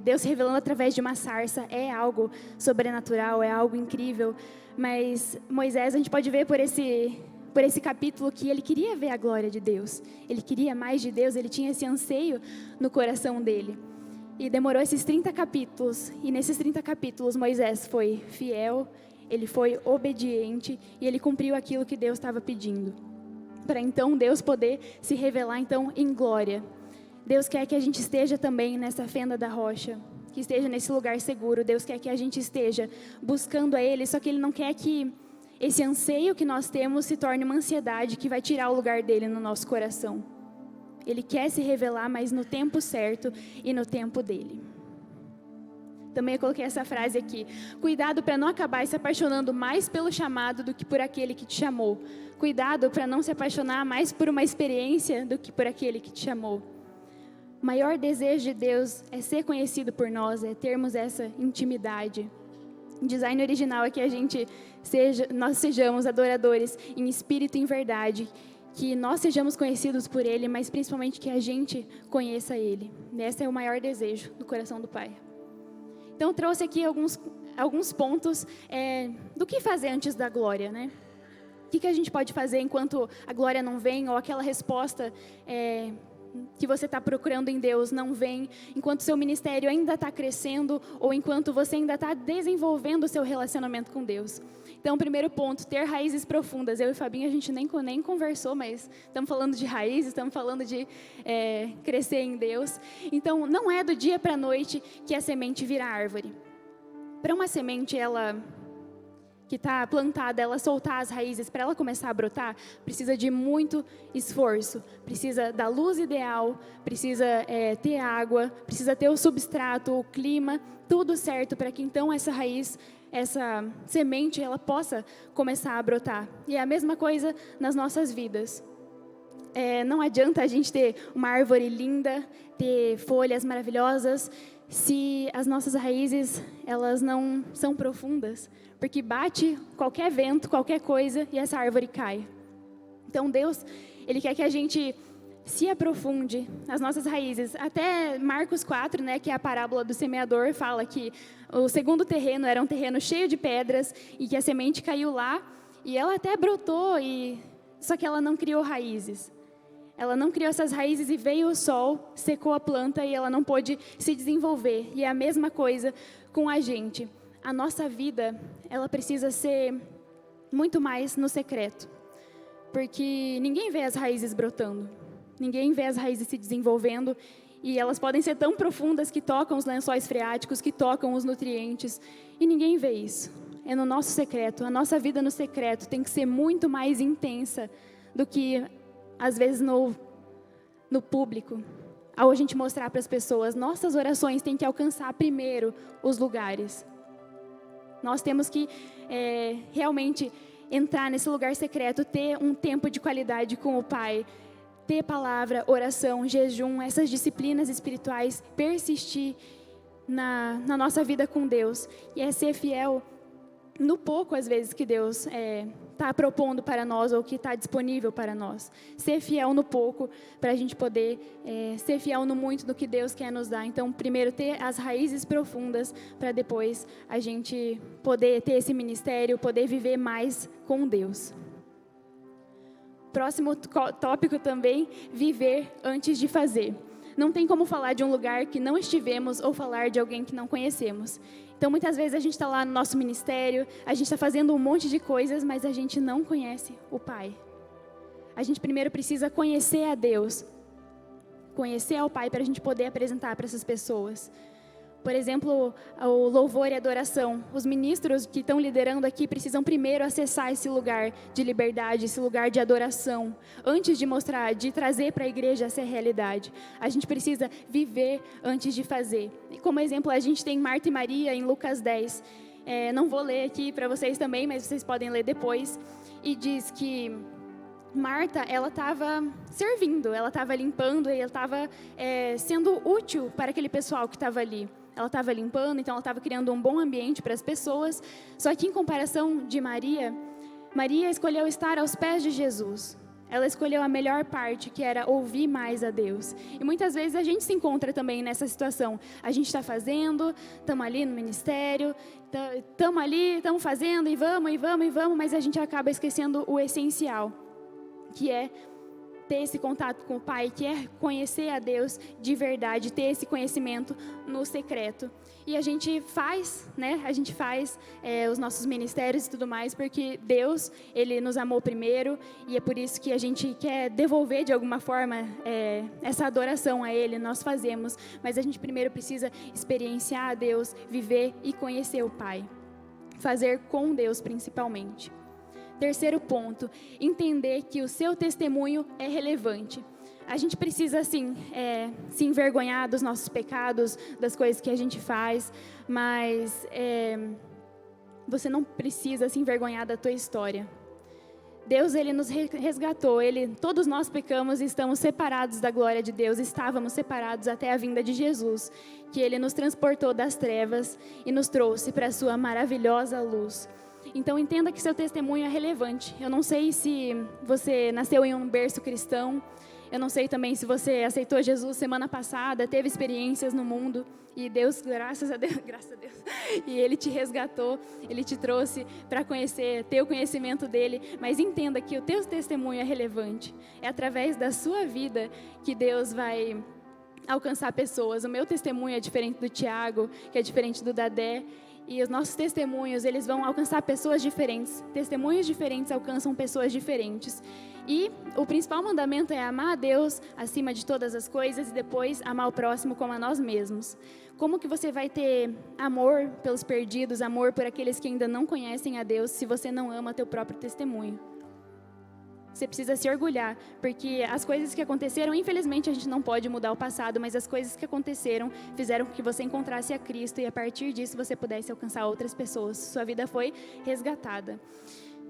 Deus se revelando através de uma sarça é algo sobrenatural, é algo incrível, mas Moisés, a gente pode ver por esse capítulo que ele queria ver a glória de Deus, ele queria mais de Deus, ele tinha esse anseio no coração dele. E demorou esses 30 capítulos, e nesses 30 capítulos Moisés foi fiel, ele foi obediente e ele cumpriu aquilo que Deus estava pedindo, para então Deus poder se revelar então em glória. Deus quer que a gente esteja também nessa fenda da rocha, que esteja nesse lugar seguro. Deus quer que a gente esteja buscando a Ele, só que Ele não quer que esse anseio que nós temos se torne uma ansiedade que vai tirar o lugar dEle no nosso coração. Ele quer se revelar, mas no tempo certo e no tempo dEle. Também eu coloquei essa frase aqui: cuidado para não acabar se apaixonando mais pelo chamado do que por aquele que te chamou. Cuidado para não se apaixonar mais por uma experiência do que por aquele que te chamou. O maior desejo de Deus é ser conhecido por nós, é termos essa intimidade. O design original é que nós sejamos adoradores em espírito e em verdade, que nós sejamos conhecidos por Ele, mas principalmente que a gente conheça Ele. Esse é o maior desejo do coração do Pai. Então, eu trouxe aqui alguns pontos do que fazer antes da glória, né? O que a gente pode fazer enquanto a glória não vem, ou aquela resposta que você está procurando em Deus não vem, enquanto seu ministério ainda está crescendo ou enquanto você ainda está desenvolvendo o seu relacionamento com Deus. Então, primeiro ponto, ter raízes profundas. Eu e Fabinho, a gente nem conversou, mas estamos falando de raízes, estamos falando de crescer em Deus. Então, não é do dia para a noite que a semente vira árvore. Para uma semente, que está plantada, ela soltar as raízes, para ela começar a brotar, precisa de muito esforço, precisa da luz ideal, precisa ter água, precisa ter o substrato, o clima, tudo certo para que então essa raiz, essa semente, ela possa começar a brotar. E é a mesma coisa nas nossas vidas. Não adianta a gente ter uma árvore linda, ter folhas maravilhosas, se as nossas raízes, elas não são profundas, porque bate qualquer vento, qualquer coisa, e essa árvore cai. Então Deus, Ele quer que a gente se aprofunde nas nossas raízes. Até Marcos 4, né, que é a parábola do semeador, fala que o segundo terreno era um terreno cheio de pedras, e que a semente caiu lá, e ela até brotou, só que ela não criou raízes. Ela não criou essas raízes e veio o sol, secou a planta e ela não pôde se desenvolver. E é a mesma coisa com a gente. A nossa vida, ela precisa ser muito mais no secreto. Porque ninguém vê as raízes brotando. Ninguém vê as raízes se desenvolvendo. E elas podem ser tão profundas que tocam os lençóis freáticos, que tocam os nutrientes. E ninguém vê isso. É no nosso secreto. A nossa vida no secreto tem que ser muito mais intensa do que às vezes no público, ao a gente mostrar para as pessoas. Nossas orações têm que alcançar primeiro os lugares. Nós temos que realmente entrar nesse lugar secreto, ter um tempo de qualidade com o Pai, ter palavra, oração, jejum, essas disciplinas espirituais, persistir na nossa vida com Deus, e ser fiel no pouco, às vezes, que Deus está propondo para nós ou que está disponível para nós. Ser fiel no pouco para a gente poder ser fiel no muito do que Deus quer nos dar. Então, primeiro, ter as raízes profundas para depois a gente poder ter esse ministério, poder viver mais com Deus. Próximo tópico também, viver antes de fazer. Não tem como falar de um lugar que não estivemos ou falar de alguém que não conhecemos. Então, muitas vezes a gente está lá no nosso ministério, a gente está fazendo um monte de coisas, mas a gente não conhece o Pai. A gente primeiro precisa conhecer a Deus, conhecer ao Pai para a gente poder apresentar para essas pessoas. Por exemplo, o louvor e adoração. Os ministros que estão liderando aqui precisam primeiro acessar esse lugar de liberdade, esse lugar de adoração, antes de mostrar, de trazer para a igreja essa realidade. A gente precisa viver antes de fazer. E como exemplo, a gente tem Marta e Maria em Lucas 10. Não vou ler aqui para vocês também, mas vocês podem ler depois. E diz que Marta, ela estava servindo, ela estava limpando, e ela estava sendo útil para aquele pessoal que estava ali. Ela estava limpando, então ela estava criando um bom ambiente para as pessoas. Só que em comparação de Maria, Maria escolheu estar aos pés de Jesus. Ela escolheu a melhor parte, que era ouvir mais a Deus. E muitas vezes a gente se encontra também nessa situação. A gente está fazendo, estamos ali no ministério, estamos ali, estamos fazendo, e vamos, mas a gente acaba esquecendo o essencial, que é ter esse contato com o Pai, que é conhecer a Deus de verdade, ter esse conhecimento no secreto. E a gente faz, né? A gente faz os nossos ministérios e tudo mais, porque Deus, Ele nos amou primeiro, e é por isso que a gente quer devolver de alguma forma essa adoração a Ele. Nós fazemos, mas a gente primeiro precisa experienciar a Deus, viver e conhecer o Pai. Fazer com Deus principalmente. Terceiro ponto, entender que o seu testemunho é relevante. A gente precisa, assim, se envergonhar dos nossos pecados, das coisas que a gente faz, mas você não precisa se envergonhar da tua história. Deus, Ele nos resgatou, todos nós pecamos e estamos separados da glória de Deus, estávamos separados até a vinda de Jesus, que Ele nos transportou das trevas e nos trouxe para a sua maravilhosa luz. Então, entenda que seu testemunho é relevante. Eu não sei se você nasceu em um berço cristão, Eu não sei também se você aceitou Jesus semana passada, teve experiências no mundo e Deus, graças a Deus, e Ele te resgatou, Ele te trouxe para conhecer, ter o conhecimento dEle, mas entenda que o teu testemunho é relevante. É através da sua vida que Deus vai alcançar pessoas. O meu testemunho é diferente do Tiago, que é diferente do Dadé, e os nossos testemunhos, eles vão alcançar pessoas diferentes. Testemunhos diferentes alcançam pessoas diferentes. E o principal mandamento é amar a Deus acima de todas as coisas e depois amar o próximo como a nós mesmos. Como que você vai ter amor pelos perdidos, amor por aqueles que ainda não conhecem a Deus, se você não ama teu próprio testemunho? Você precisa se orgulhar, porque as coisas que aconteceram, infelizmente a gente não pode mudar o passado, mas as coisas que aconteceram fizeram com que você encontrasse a Cristo e a partir disso você pudesse alcançar outras pessoas. Sua vida foi resgatada.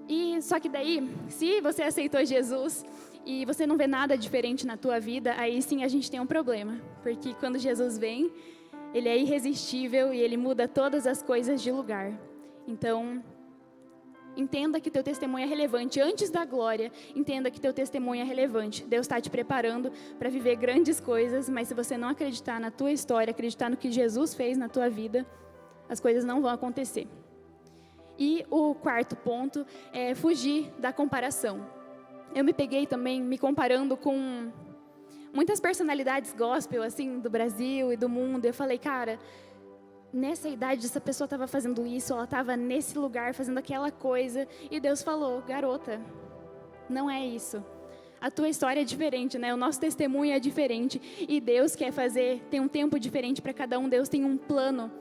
E só que daí, se você aceitou Jesus e você não vê nada diferente na tua vida, aí sim a gente tem um problema, porque quando Jesus vem, Ele é irresistível e Ele muda todas as coisas de lugar. Então, entenda que teu testemunho é relevante. Antes da glória, entenda que teu testemunho é relevante. Deus está te preparando para viver grandes coisas, mas se você não acreditar na tua história, acreditar no que Jesus fez na tua vida, as coisas não vão acontecer. E o quarto ponto é fugir da comparação. Eu me peguei também me comparando com muitas personalidades gospel, assim, do Brasil e do mundo. Eu falei, cara, nessa idade essa pessoa estava fazendo isso, ela estava nesse lugar fazendo aquela coisa. E Deus falou, garota, não é isso. A tua história é diferente, né? O nosso testemunho é diferente. E Deus quer fazer, tem um tempo diferente para cada um. Deus tem um plano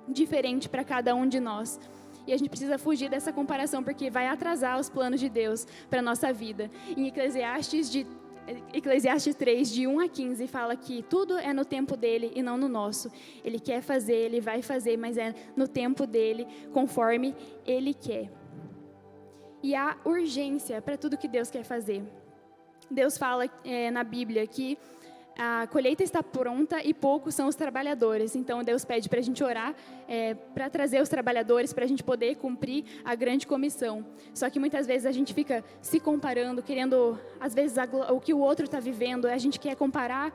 diferente para cada um de nós. E a gente precisa fugir dessa comparação, porque vai atrasar os planos de Deus para a nossa vida. Em Eclesiastes 3, de 1 a 15, fala que tudo é no tempo dele e não no nosso. Ele quer fazer, ele vai fazer, mas é no tempo dele, conforme ele quer. E há urgência para tudo que Deus quer fazer. Deus fala na Bíblia que a colheita está pronta e poucos são os trabalhadores. Então Deus pede para a gente orar para trazer os trabalhadores, para a gente poder cumprir a grande comissão. Só que muitas vezes a gente fica se comparando, querendo, às vezes, o que o outro está vivendo. A gente quer comparar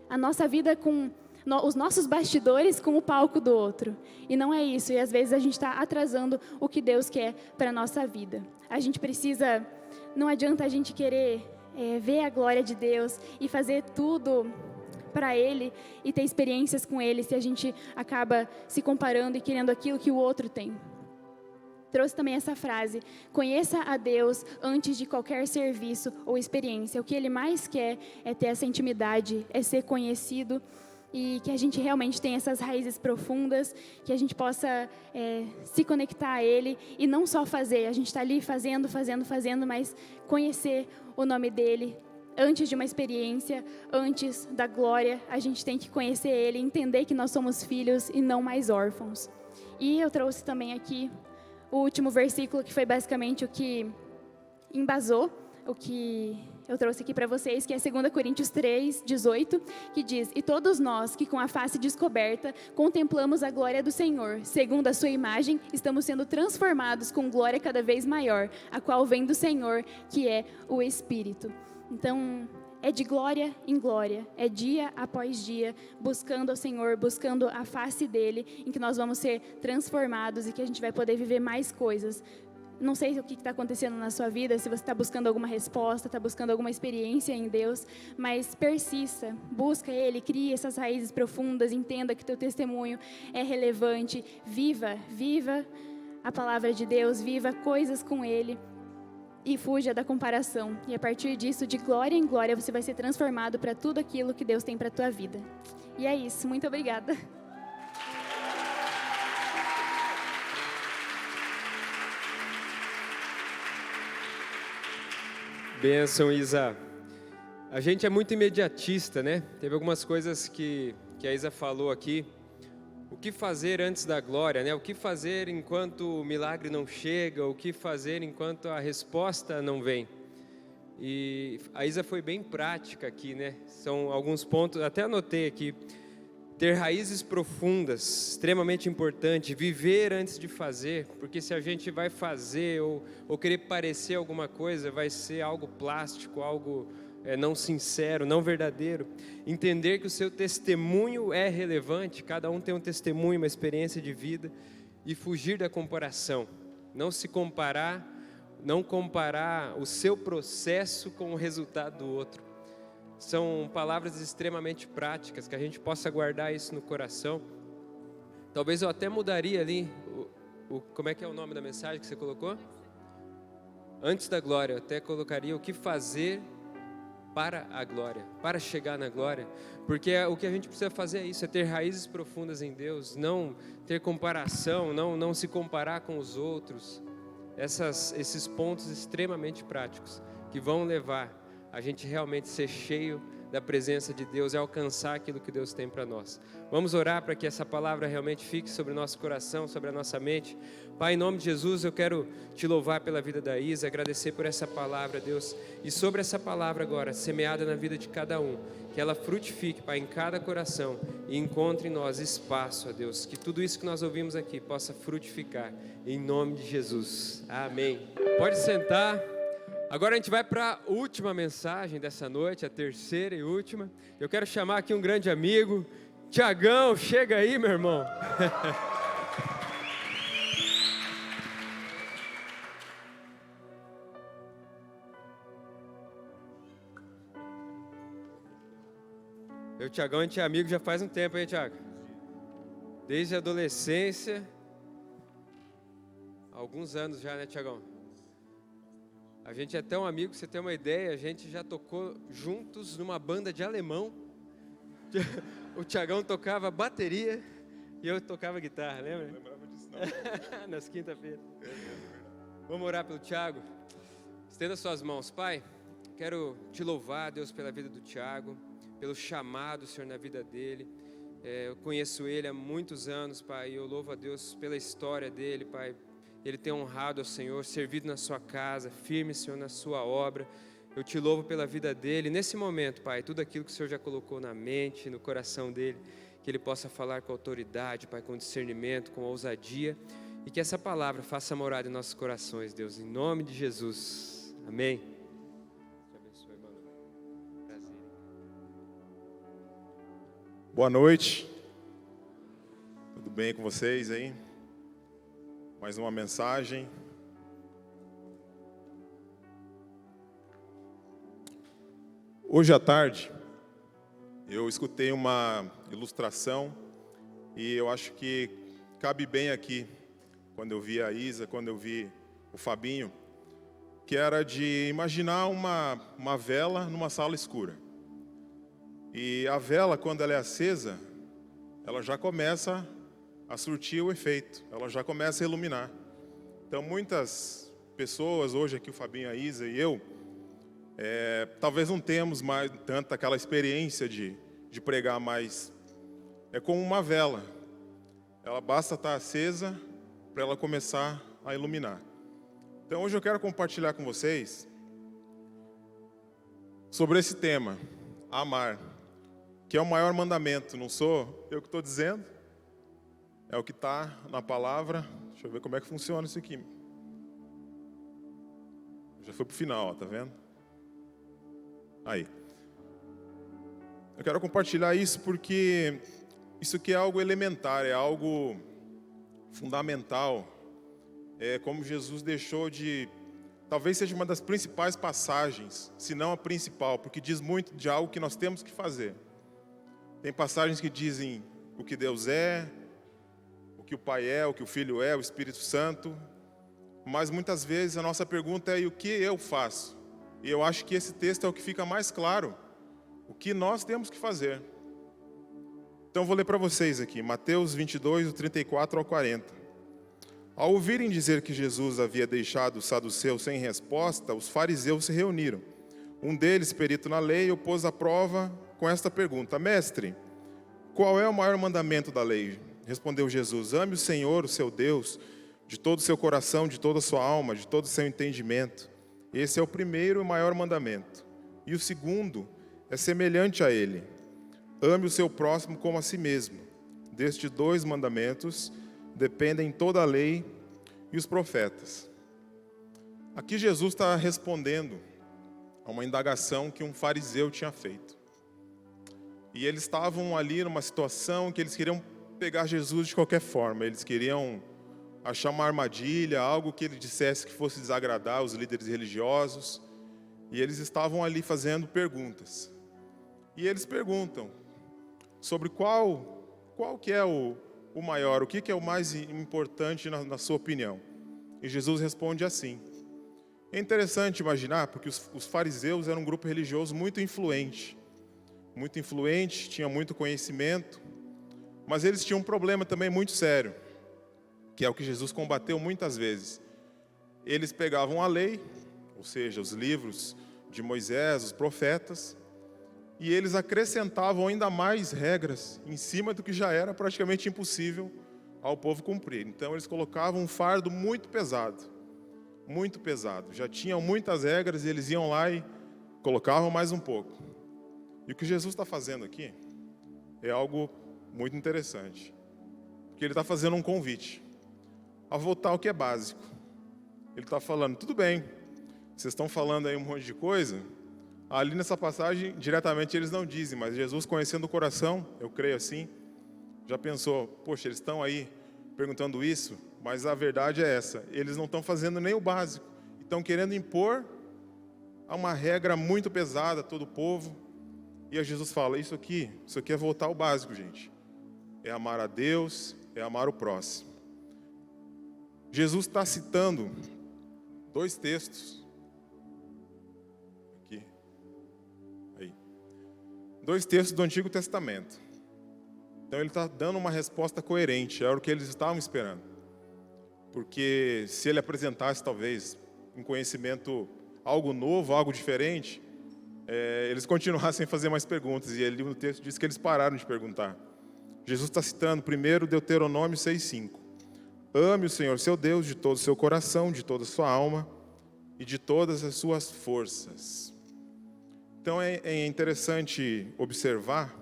a nossa vida com os nossos bastidores com o palco do outro. E não é isso. E às vezes a gente está atrasando o que Deus quer para a nossa vida. A gente precisa, não adianta a gente querer ver a glória de Deus e fazer tudo para Ele e ter experiências com Ele se a gente acaba se comparando e querendo aquilo que o outro tem. Trouxe também essa frase, conheça a Deus antes de qualquer serviço ou experiência. O que Ele mais quer é ter essa intimidade, é ser conhecido e que a gente realmente tenha essas raízes profundas, que a gente possa se conectar a Ele e não só fazer, a gente está ali fazendo, mas conhecer o nome dEle. Antes de uma experiência, antes da glória, a gente tem que conhecer Ele, entender que nós somos filhos e não mais órfãos. E eu trouxe também aqui o último versículo, que foi basicamente o que embasou o que eu trouxe aqui para vocês, que é 2 Coríntios 3, 18, que diz, e todos nós que com a face descoberta contemplamos a glória do Senhor, segundo a sua imagem, estamos sendo transformados com glória cada vez maior, a qual vem do Senhor, que é o Espírito. Então, é de glória em glória, é dia após dia, buscando ao Senhor, buscando a face dEle, em que nós vamos ser transformados e que a gente vai poder viver mais coisas. Não sei o que está acontecendo na sua vida, se você está buscando alguma resposta, está buscando alguma experiência em Deus, mas persista, busca Ele, crie essas raízes profundas, entenda que teu testemunho é relevante, viva a palavra de Deus, viva coisas com Ele e fuja da comparação. E a partir disso, de glória em glória, você vai ser transformado para tudo aquilo que Deus tem para a tua vida. E é isso, muito obrigada. Bênção, Isa. A gente é muito imediatista, né? Teve algumas coisas que a Isa falou aqui. O que fazer antes da glória, né? O que fazer enquanto o milagre não chega? O que fazer enquanto a resposta não vem? E a Isa foi bem prática aqui, né? São alguns pontos, até anotei aqui. ter raízes profundas, extremamente importante, viver antes de fazer, porque se a gente vai fazer ou querer parecer alguma coisa, vai ser algo plástico, algo não sincero, não verdadeiro. Entender que o seu testemunho é relevante, cada um tem um testemunho, uma experiência de vida, e fugir da comparação, não se comparar, não comparar o seu processo com o resultado do outro. São palavras extremamente práticas, que a gente possa guardar isso no coração. Talvez eu até mudaria ali, como é que é o nome da mensagem que você colocou? Antes da glória, eu até colocaria o que fazer para a glória, para chegar na glória. Porque o que a gente precisa fazer é isso, é ter raízes profundas em Deus, não ter comparação, não se comparar com os outros. Esses pontos extremamente práticos, que vão levar a gente realmente ser cheio da presença de Deus e alcançar aquilo que Deus tem para nós. Vamos orar para que essa palavra realmente fique sobre o nosso coração, sobre a nossa mente. Pai, em nome de Jesus, eu quero te louvar pela vida da Isa, agradecer por essa palavra, Deus. E sobre essa palavra agora, semeada na vida de cada um, que ela frutifique, Pai, em cada coração e encontre em nós espaço, ó Deus. Que tudo isso que nós ouvimos aqui possa frutificar, em nome de Jesus. Amém. Pode sentar. Agora a gente vai para a última mensagem dessa noite, a terceira e última. Eu quero chamar aqui um grande amigo, Tiagão, chega aí, meu irmão. Eu e o Tiagão, a gente é amigo já faz um tempo, hein, Tiago? Desde a adolescência, há alguns anos já, né, Tiagão? A gente é tão amigo, pra você ter uma ideia, a gente já tocou juntos numa banda de alemão. O Tiagão tocava bateria e eu tocava guitarra, lembra? Não lembrava disso não. Nas quinta-feiras. Vamos orar pelo Tiago. Estenda suas mãos. Pai, quero te louvar, Deus, pela vida do Tiago, pelo chamado, Senhor, na vida dele. Eu conheço ele há muitos anos, Pai, e eu louvo a Deus pela história dele, Pai. Ele tem honrado ao Senhor, servido na sua casa, firme, Senhor, na sua obra. Eu te louvo pela vida dele. Nesse momento, Pai, tudo aquilo que o Senhor já colocou na mente, no coração dele, que ele possa falar com autoridade, Pai, com discernimento, com ousadia, e que essa palavra faça morada em nossos corações, Deus, em nome de Jesus. Amém. Te abençoe, mano. Prazer. Boa noite. Tudo bem com vocês aí? Mais uma mensagem. Hoje à tarde, eu escutei uma ilustração e eu acho que cabe bem aqui, quando eu vi a Isa, quando eu vi o Fabinho, que era de imaginar uma vela numa sala escura. E a vela, quando ela é acesa, ela já começa a surtir o efeito, ela já começa a iluminar. Então muitas pessoas, hoje aqui o Fabinho, a Isa e eu, talvez não temos mais tanta aquela experiência de pregar, mas é como uma vela, ela basta estar acesa para ela começar a iluminar. Então hoje eu quero compartilhar com vocês sobre esse tema, amar, que é o maior mandamento, não sou eu que estou dizendo, é o que está na palavra. Deixa eu ver como é que funciona isso aqui. Já foi para o final, ó, tá vendo? Aí. Eu quero compartilhar isso porque isso aqui é algo elementar, é algo fundamental. É como Jesus deixou de... Talvez seja uma das principais passagens, se não a principal, porque diz muito de algo que nós temos que fazer. Tem passagens que dizem o que Deus é, o que o Pai é, o que o Filho é, o Espírito Santo. Mas muitas vezes a nossa pergunta é: e o que eu faço? E eu acho que esse texto é o que fica mais claro, o que nós temos que fazer. Então eu vou ler para vocês aqui, Mateus 22, do 34 ao 40. Ao ouvirem dizer que Jesus havia deixado os saduceus sem resposta, os fariseus se reuniram. Um deles, perito na lei, o pôs à prova com esta pergunta: Mestre, qual é o maior mandamento da lei? Respondeu Jesus: ame o Senhor, o seu Deus, de todo o seu coração, de toda a sua alma, de todo o seu entendimento. Esse é o primeiro e maior mandamento. E o segundo é semelhante a ele. ame o seu próximo como a si mesmo. Destes 2 mandamentos dependem toda a lei e os profetas. Aqui Jesus está respondendo a uma indagação que um fariseu tinha feito. E eles estavam ali numa situação que eles queriam pegar Jesus de qualquer forma. Eles queriam achar uma armadilha, algo que ele dissesse que fosse desagradar os líderes religiosos. E eles estavam ali fazendo perguntas. E eles perguntam sobre qual que é o maior, o que é o mais importante na sua opinião. E Jesus responde assim. É interessante imaginar, porque os fariseus eram um grupo religioso muito influente, tinha muito conhecimento, mas eles tinham um problema também muito sério, que é o que Jesus combateu muitas vezes. Eles pegavam a lei, ou seja, os livros de Moisés, os profetas, e eles acrescentavam ainda mais regras em cima do que já era praticamente impossível ao povo cumprir. Então eles colocavam um fardo muito pesado. Já tinham muitas regras e eles iam lá e colocavam mais um pouco. E o que Jesus está fazendo aqui é algo muito interessante. Porque ele está fazendo um convite a voltar ao que é básico. Ele está falando, tudo bem, vocês estão falando aí um monte de coisa. Ali nessa passagem, diretamente eles não dizem, mas Jesus, conhecendo o coração, eu creio assim, já pensou, poxa, eles estão aí perguntando isso, mas a verdade é essa, eles não estão fazendo nem o básico, estão querendo impor uma regra muito pesada a todo o povo, e aí Jesus fala, isso aqui é voltar ao básico, gente, é amar a Deus, é amar o próximo. Jesus está citando 2 textos, aqui, aí, 2 textos do Antigo Testamento, então ele está dando uma resposta coerente, era o que eles estavam esperando. Porque se ele apresentasse, talvez, um conhecimento, algo novo, algo diferente, eles continuassem a fazer mais perguntas. E ali no texto diz que eles pararam de perguntar. Jesus está citando primeiro Deuteronômio 6,5. Ame o Senhor seu Deus de todo o seu coração, de toda a sua alma e de todas as suas forças. Então é interessante observar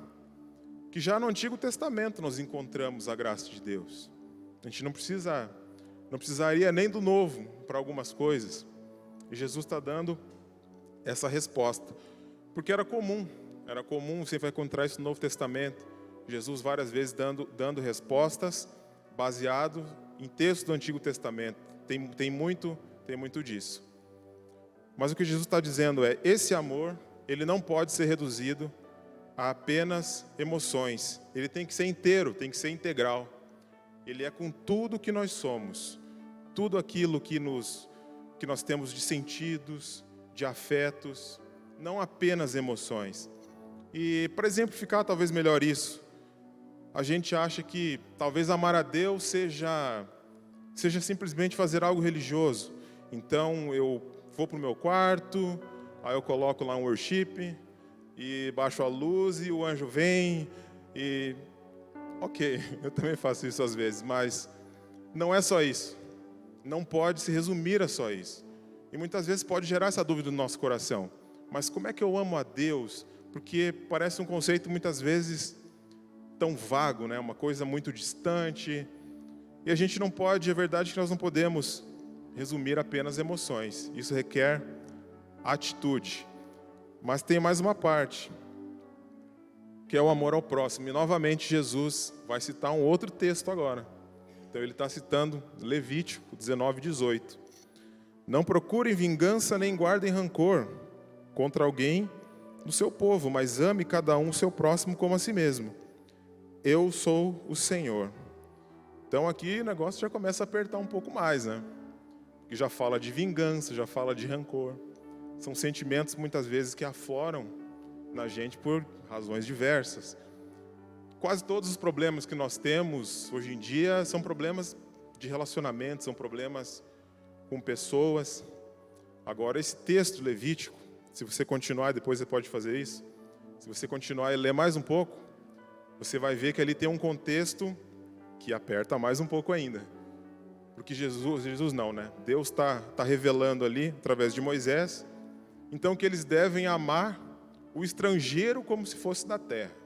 que já no Antigo Testamento nós encontramos a graça de Deus. A gente não precisaria nem do novo para algumas coisas. E Jesus está dando essa resposta. Porque era comum, você vai encontrar isso no Novo Testamento. Jesus várias vezes dando respostas baseado em textos do Antigo Testamento. Tem muito disso. Mas o que Jesus está dizendo é, esse amor, ele não pode ser reduzido a apenas emoções. Ele tem que ser inteiro, tem que ser integral. Ele é com tudo que nós somos. Tudo aquilo que nós temos de sentidos, de afetos, não apenas emoções. E para exemplificar talvez melhor isso, a gente acha que talvez amar a Deus seja simplesmente fazer algo religioso. Então eu vou para o meu quarto, aí eu coloco lá um worship, e baixo a luz e o anjo vem, e ok, eu também faço isso às vezes, mas não é só isso. Não pode se resumir a só isso. E muitas vezes pode gerar essa dúvida no nosso coração. Mas como é que eu amo a Deus? Porque parece um conceito muitas vezes tão vago, né? Uma coisa muito distante. E a gente não pode, é verdade que nós não podemos resumir apenas emoções. Isso requer atitude. Mas tem mais uma parte, que é o amor ao próximo. E novamente Jesus vai citar um outro texto agora. Então ele está citando Levítico 19:18. Não procurem vingança nem guardem rancor contra alguém do seu povo, mas ame cada um o seu próximo como a si mesmo. Eu sou o Senhor. Então aqui o negócio já começa a apertar um pouco mais, né? Porque já fala de vingança, já fala de rancor. São sentimentos muitas vezes que afloram na gente por razões diversas. Quase todos os problemas que nós temos hoje em dia são problemas de relacionamento, são problemas com pessoas. Agora, esse texto levítico, se você continuar, depois você pode fazer isso, se você continuar e ler mais um pouco, você vai ver que ali tem um contexto que aperta mais um pouco ainda. Porque Jesus não, né? Deus está revelando ali, através de Moisés, então que eles devem amar o estrangeiro como se fosse da terra.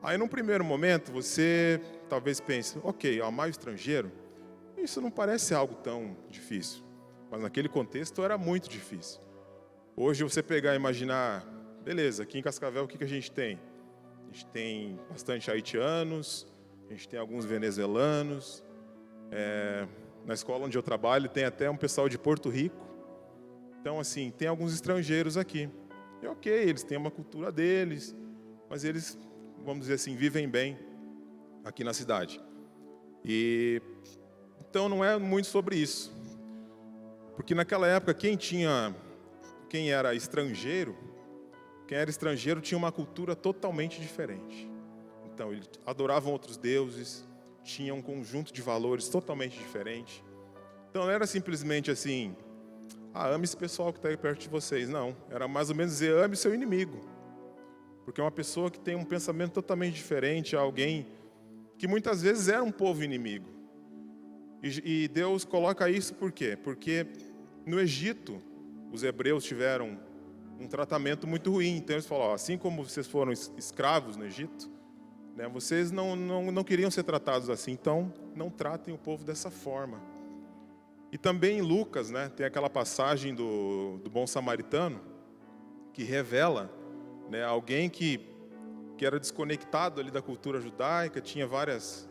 Aí, num primeiro momento, você talvez pense, ok, amar o estrangeiro, isso não parece algo tão difícil. Mas naquele contexto era muito difícil. Hoje, você pegar e imaginar, beleza, aqui em Cascavel, o que a gente tem? A gente tem bastante haitianos, a gente tem alguns venezuelanos. Na escola onde eu trabalho, tem até um pessoal de Porto Rico. Então, assim, tem alguns estrangeiros aqui. E ok, eles têm uma cultura deles, mas eles, vamos dizer assim, vivem bem aqui na cidade. Então não é muito sobre isso. Porque naquela época, quem era estrangeiro tinha uma cultura totalmente diferente. Então, eles adoravam outros deuses, tinham um conjunto de valores totalmente diferente. Então, não era simplesmente assim, ame esse pessoal que está aí perto de vocês. Não, era mais ou menos dizer, ame seu inimigo. Porque é uma pessoa que tem um pensamento totalmente diferente, alguém que muitas vezes era um povo inimigo. E Deus coloca isso por quê? Porque no Egito, os hebreus tiveram um tratamento muito ruim. Então eles falaram, assim como vocês foram escravos no Egito, né, vocês não queriam ser tratados assim, então não tratem o povo dessa forma. E também em Lucas, né, tem aquela passagem do bom samaritano, que revela, né, alguém que era desconectado ali da cultura judaica, tinha várias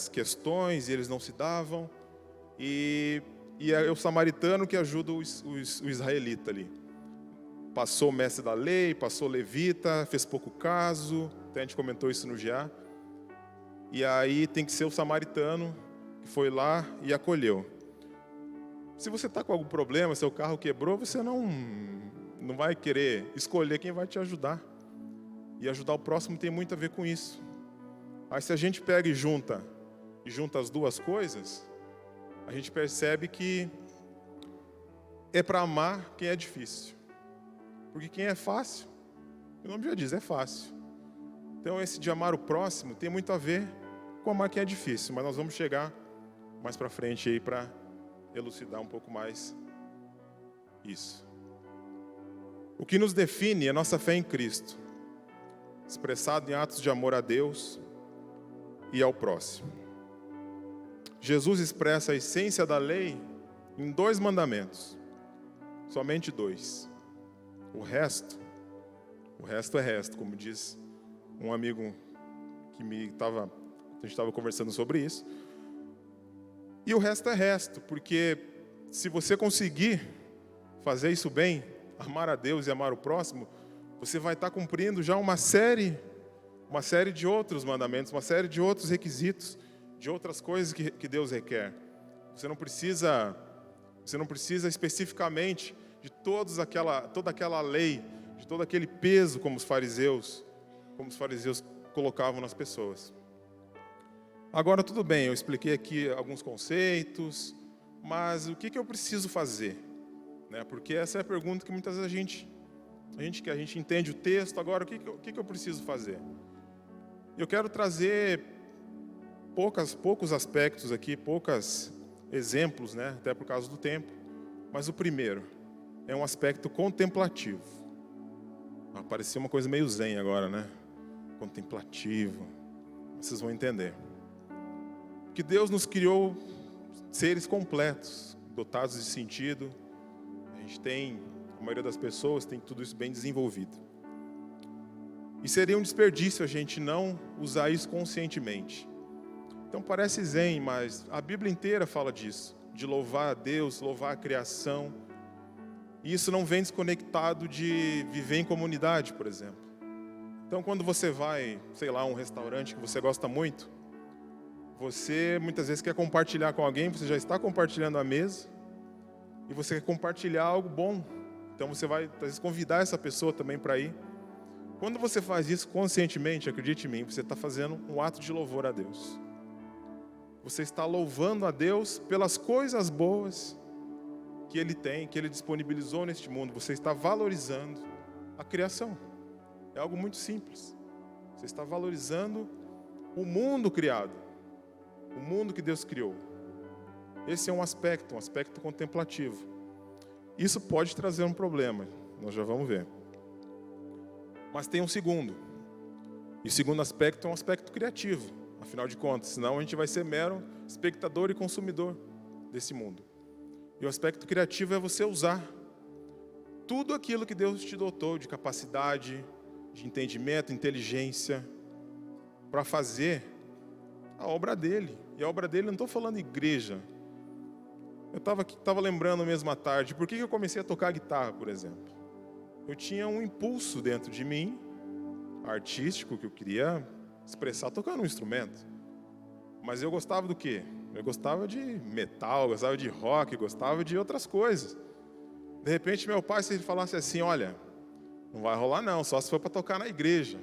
questões e eles não se davam, e é o samaritano que ajuda o israelita ali. Passou o mestre da lei, passou o levita, fez pouco caso, até a gente comentou isso no GA. E aí tem que ser o samaritano que foi lá e acolheu. Se você está com algum problema, seu carro quebrou, você não vai querer escolher quem vai te ajudar. E ajudar o próximo tem muito a ver com isso. Aí se a gente pega e junta as duas coisas, a gente percebe que é para amar quem é difícil. Porque quem é fácil, o nome já diz, é fácil. Então esse de amar o próximo tem muito a ver com amar quem é difícil. Mas nós vamos chegar mais para frente aí para elucidar um pouco mais isso. O que nos define é a nossa fé em Cristo, expressado em atos de amor a Deus e ao próximo. Jesus expressa a essência da lei em 2 mandamentos, somente 2. O resto é resto, como diz um amigo que a gente estava conversando sobre isso. E o resto é resto, porque se você conseguir fazer isso bem, amar a Deus e amar o próximo, você vai estar cumprindo já uma série de outros mandamentos, uma série de outros requisitos, de outras coisas que Deus requer. Você não precisa especificamente de toda aquela lei, de todo aquele peso como os fariseus colocavam nas pessoas. Agora tudo bem, eu expliquei aqui alguns conceitos, mas o que eu preciso fazer? Né? Porque essa é a pergunta que muitas vezes a gente entende o texto, agora o que eu preciso fazer? Eu quero trazer poucos aspectos aqui, poucos exemplos, né? Até por causa do tempo, mas o primeiro é um aspecto contemplativo. Parecia uma coisa meio zen agora, né? Contemplativo. Vocês vão entender. Que Deus nos criou seres completos, dotados de sentido. A maioria das pessoas tem tudo isso bem desenvolvido. E seria um desperdício a gente não usar isso conscientemente. Então parece zen, mas a Bíblia inteira fala disso. De louvar a Deus, louvar a criação. E isso não vem desconectado de viver em comunidade, por exemplo. Então, quando você vai, a um restaurante que você gosta muito, você muitas vezes quer compartilhar com alguém, você já está compartilhando a mesa, e você quer compartilhar algo bom. Então, você vai, às vezes, convidar essa pessoa também para ir. Quando você faz isso conscientemente, acredite em mim, você está fazendo um ato de louvor a Deus. Você está louvando a Deus pelas coisas boas que Ele tem, que Ele disponibilizou neste mundo. Você está valorizando a criação. É algo muito simples. Você está valorizando o mundo criado, o mundo que Deus criou. Esse é um aspecto contemplativo. Isso pode trazer um problema, nós já vamos ver. Mas tem um segundo. E o segundo aspecto é um aspecto criativo, afinal de contas, senão a gente vai ser mero espectador e consumidor desse mundo. E o aspecto criativo é você usar tudo aquilo que Deus te dotou de capacidade, de entendimento, inteligência, para fazer a obra dele. E a obra dele, não estou falando igreja. Eu estava lembrando mesmo à tarde, por que eu comecei a tocar guitarra, por exemplo? Eu tinha um impulso dentro de mim, artístico, que eu queria expressar tocando um instrumento. Mas eu gostava do quê? Eu gostava de metal, gostava de rock, gostava de outras coisas. De repente, meu pai, se ele falasse assim, olha, não vai rolar não, só se for para tocar na igreja,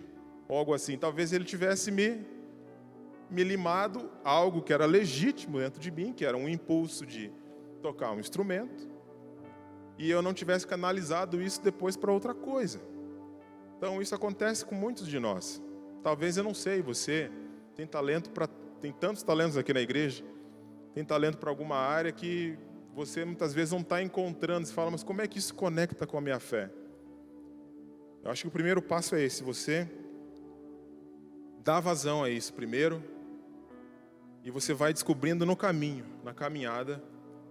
ou algo assim, talvez ele tivesse me limado algo que era legítimo dentro de mim, que era um impulso de tocar um instrumento, e eu não tivesse canalizado isso depois para outra coisa. Então, isso acontece com muitos de nós. Talvez, eu não sei, você tem tem tantos talentos aqui na igreja, tem talento para alguma área que você muitas vezes não está encontrando. Você fala, mas como é que isso conecta com a minha fé? Eu acho que o primeiro passo é esse, você dá vazão a isso primeiro, e você vai descobrindo no caminho, na caminhada,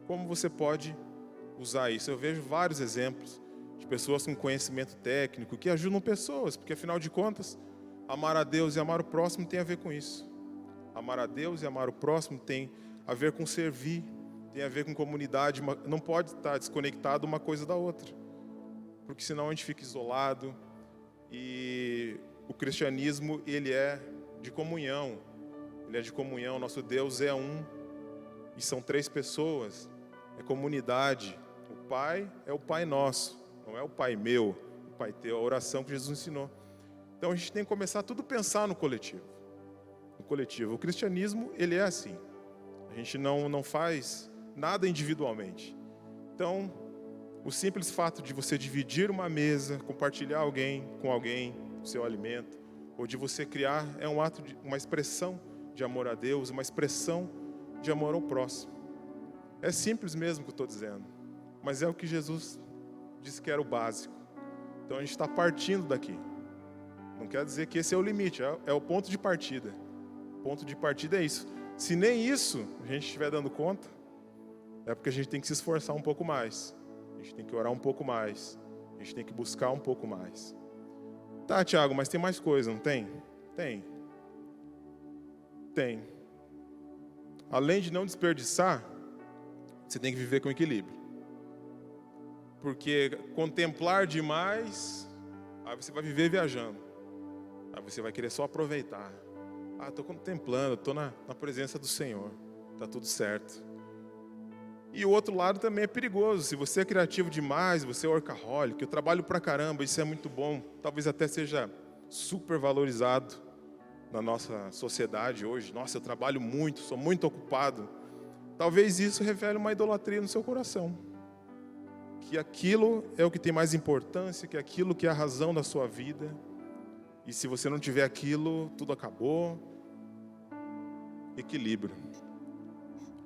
como você pode usar isso. Eu vejo vários exemplos de pessoas com conhecimento técnico que ajudam pessoas, porque afinal de contas, amar a Deus e amar o próximo tem a ver com isso. Amar a Deus e amar o próximo tem a ver com servir, tem a ver com comunidade, não pode estar desconectado uma coisa da outra, porque senão a gente fica isolado. E o cristianismo, ele é de comunhão, nosso Deus é um, e são 3 pessoas, é comunidade. O Pai é o Pai nosso, não é o Pai meu, o Pai teu, a oração que Jesus ensinou. Então a gente tem que começar tudo a pensar no coletivo. O cristianismo, ele é assim, a gente não faz nada individualmente. Então, o simples fato de você dividir uma mesa, compartilhar com alguém o seu alimento, ou de você criar, é um ato uma expressão de amor a Deus, uma expressão de amor ao próximo. É simples mesmo que eu estou dizendo, mas é o que Jesus disse que era o básico. Então a gente está partindo daqui. Não quer dizer que esse é o limite, é o ponto de partida. O ponto de partida é isso. Se nem isso a gente estiver dando conta, é porque a gente tem que se esforçar um pouco mais. A gente tem que orar um pouco mais. A gente tem que buscar um pouco mais. Tá, Tiago, mas tem mais coisa, não tem? Tem. Tem. Além de não desperdiçar, você tem que viver com equilíbrio. Porque contemplar demais, aí você vai viver viajando. Aí você vai querer só aproveitar. Estou contemplando, estou na presença do Senhor. Está tudo certo. E o outro lado também é perigoso. Se você é criativo demais, você é workaholic, eu trabalho pra caramba, isso é muito bom. Talvez até seja super valorizado na nossa sociedade hoje. Nossa, eu trabalho muito, sou muito ocupado. Talvez isso revele uma idolatria no seu coração. Que aquilo é o que tem mais importância, que aquilo que é a razão da sua vida. E se você não tiver aquilo, tudo acabou. Equilíbrio.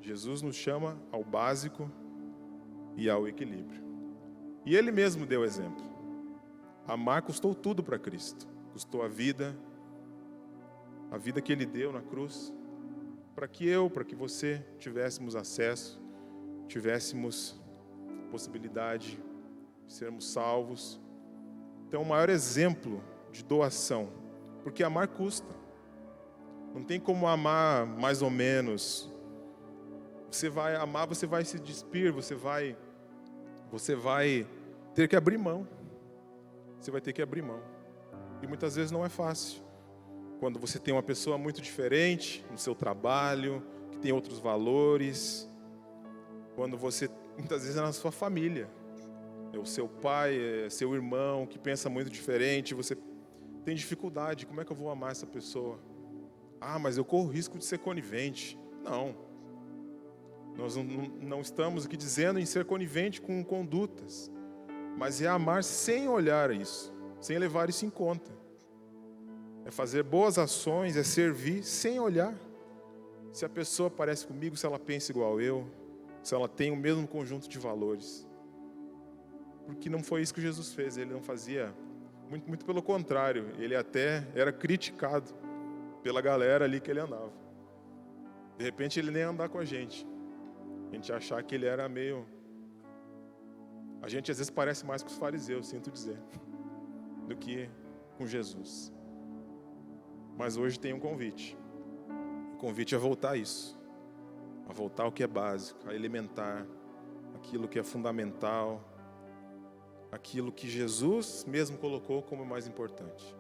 Jesus nos chama ao básico e ao equilíbrio. E Ele mesmo deu exemplo. Amar custou tudo para Cristo. Custou a vida que Ele deu na cruz, para que você tivéssemos acesso, tivéssemos possibilidade de sermos salvos. Então, o maior exemplo de doação, porque amar custa. Não tem como amar mais ou menos. Você vai amar, você vai se despir, você vai ter que abrir mão. Você vai ter que abrir mão. E muitas vezes não é fácil. Quando você tem uma pessoa muito diferente no seu trabalho, que tem outros valores. Quando você, muitas vezes é na sua família. É o seu pai, é seu irmão, que pensa muito diferente. Você tem dificuldade. Como é que eu vou amar essa pessoa? Mas eu corro risco de ser conivente. Não. Nós não estamos aqui dizendo em ser conivente com condutas, mas é amar sem olhar isso, sem levar isso em conta. É fazer boas ações, é servir sem olhar se a pessoa parece comigo, se ela pensa igual eu, se ela tem o mesmo conjunto de valores. Porque não foi isso que Jesus fez, Ele não fazia Muito pelo contrário, ele até era criticado pela galera ali que ele andava. De repente ele nem ia andar com a gente. A gente ia achar que ele era meio... A gente às vezes parece mais com os fariseus, sinto dizer, do que com Jesus. Mas hoje tem um convite. O convite é voltar a isso. A voltar ao que é básico, a elementar, aquilo que é fundamental, aquilo que Jesus mesmo colocou como mais importante.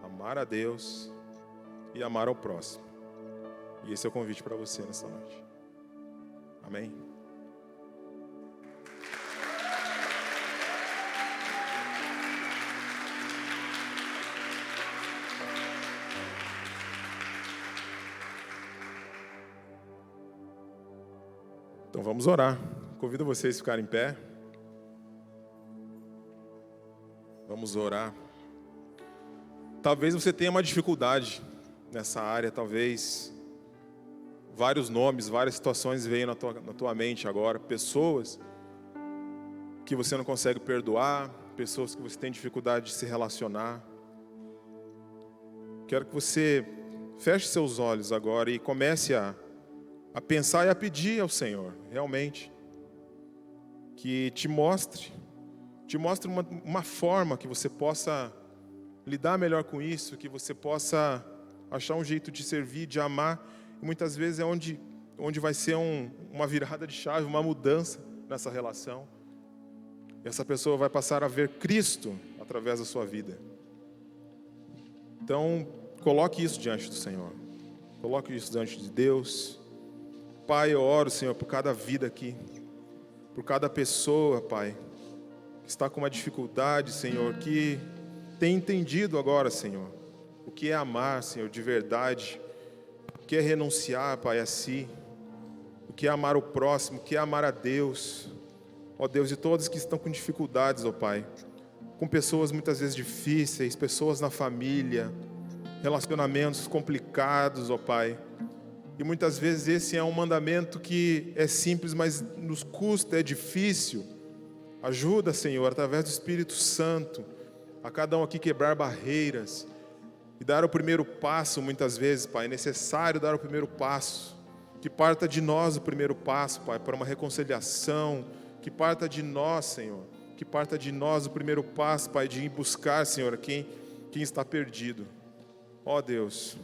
Amar a Deus e amar ao próximo. E esse é o convite para você nessa noite. Amém? Então vamos orar. Convido vocês a ficarem em pé. Vamos orar. Talvez você tenha uma dificuldade nessa área, talvez vários nomes, várias situações venham na tua mente agora, pessoas que você não consegue perdoar, pessoas que você tem dificuldade de se relacionar. Quero que você feche seus olhos agora e comece a pensar e a pedir ao Senhor, realmente, que te mostre uma forma que você possa lidar melhor com isso, que você possa achar um jeito de servir, de amar. E muitas vezes é onde vai ser uma virada de chave, uma mudança nessa relação. E essa pessoa vai passar a ver Cristo através da sua vida. Então, coloque isso diante do Senhor. Coloque isso diante de Deus. Pai, eu oro, Senhor, por cada vida aqui, por cada pessoa, Pai, que está com uma dificuldade, Senhor, que tem entendido agora, Senhor, o que é amar, Senhor, de verdade, o que é renunciar, Pai, a si, o que é amar o próximo, o que é amar a Deus, ó Deus, e todos que estão com dificuldades, ó Pai, com pessoas muitas vezes difíceis, pessoas na família, relacionamentos complicados, ó Pai. E muitas vezes esse é um mandamento que é simples, mas nos custa, é difícil. Ajuda, Senhor, através do Espírito Santo, a cada um aqui quebrar barreiras e dar o primeiro passo, muitas vezes, Pai. É necessário dar o primeiro passo. Que parta de nós o primeiro passo, Pai, para uma reconciliação. Que parta de nós, Senhor. Que parta de nós o primeiro passo, Pai, de ir buscar, Senhor, quem está perdido. Ó Deus,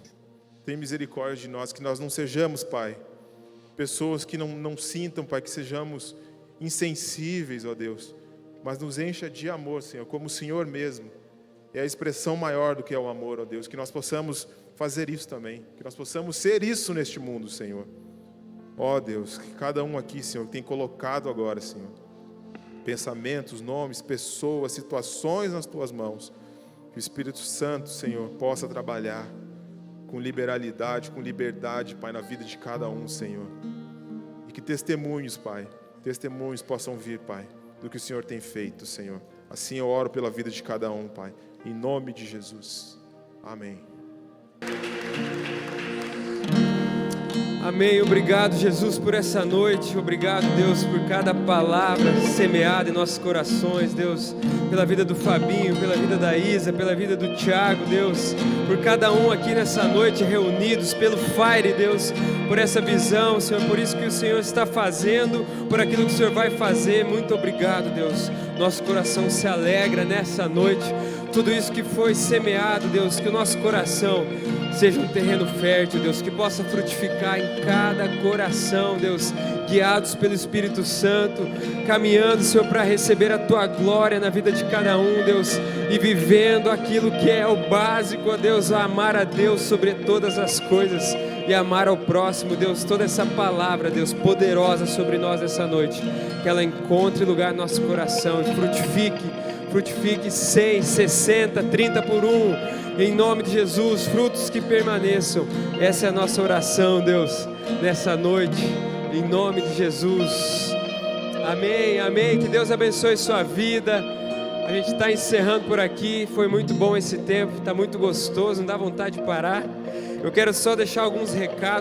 tem misericórdia de nós, que nós não sejamos, Pai, pessoas que não sintam, Pai, que sejamos insensíveis, ó Deus, mas nos encha de amor, Senhor, como o Senhor mesmo é a expressão maior do que é o amor, ó Deus, que nós possamos fazer isso também, que nós possamos ser isso neste mundo, Senhor. Ó Deus, que cada um aqui, Senhor, tem colocado agora, Senhor, pensamentos, nomes, pessoas, situações nas Tuas mãos, que o Espírito Santo, Senhor, possa trabalhar com liberalidade, com liberdade, Pai, na vida de cada um, Senhor. E que testemunhos, Pai, possam vir, Pai, do que o Senhor tem feito, Senhor. Assim eu oro pela vida de cada um, Pai, em nome de Jesus. Amém. Amém. Obrigado, Jesus, por essa noite. Obrigado, Deus, por cada palavra semeada em nossos corações, Deus, pela vida do Fabinho, pela vida da Isa, pela vida do Tiago, Deus, por cada um aqui nessa noite reunidos, pelo Fire, Deus, por essa visão, Senhor, por isso que o Senhor está fazendo, por aquilo que o Senhor vai fazer. Muito obrigado, Deus. Nosso coração se alegra nessa noite. Tudo isso que foi semeado, Deus, que o nosso coração seja um terreno fértil, Deus, que possa frutificar em cada coração, Deus, guiados pelo Espírito Santo, caminhando, Senhor, para receber a Tua glória na vida de cada um, Deus, e vivendo aquilo que é o básico, ó Deus, amar a Deus sobre todas as coisas e amar ao próximo, Deus. Toda essa palavra, Deus, poderosa sobre nós nessa noite, que ela encontre lugar no nosso coração e frutifique 100, 60, 30 por um, em nome de Jesus, frutos que permaneçam. Essa é a nossa oração, Deus, nessa noite, em nome de Jesus. Amém, amém. Que Deus abençoe sua vida. A gente está encerrando por aqui. Foi muito bom esse tempo, está muito gostoso, não dá vontade de parar. Eu quero só deixar alguns recados.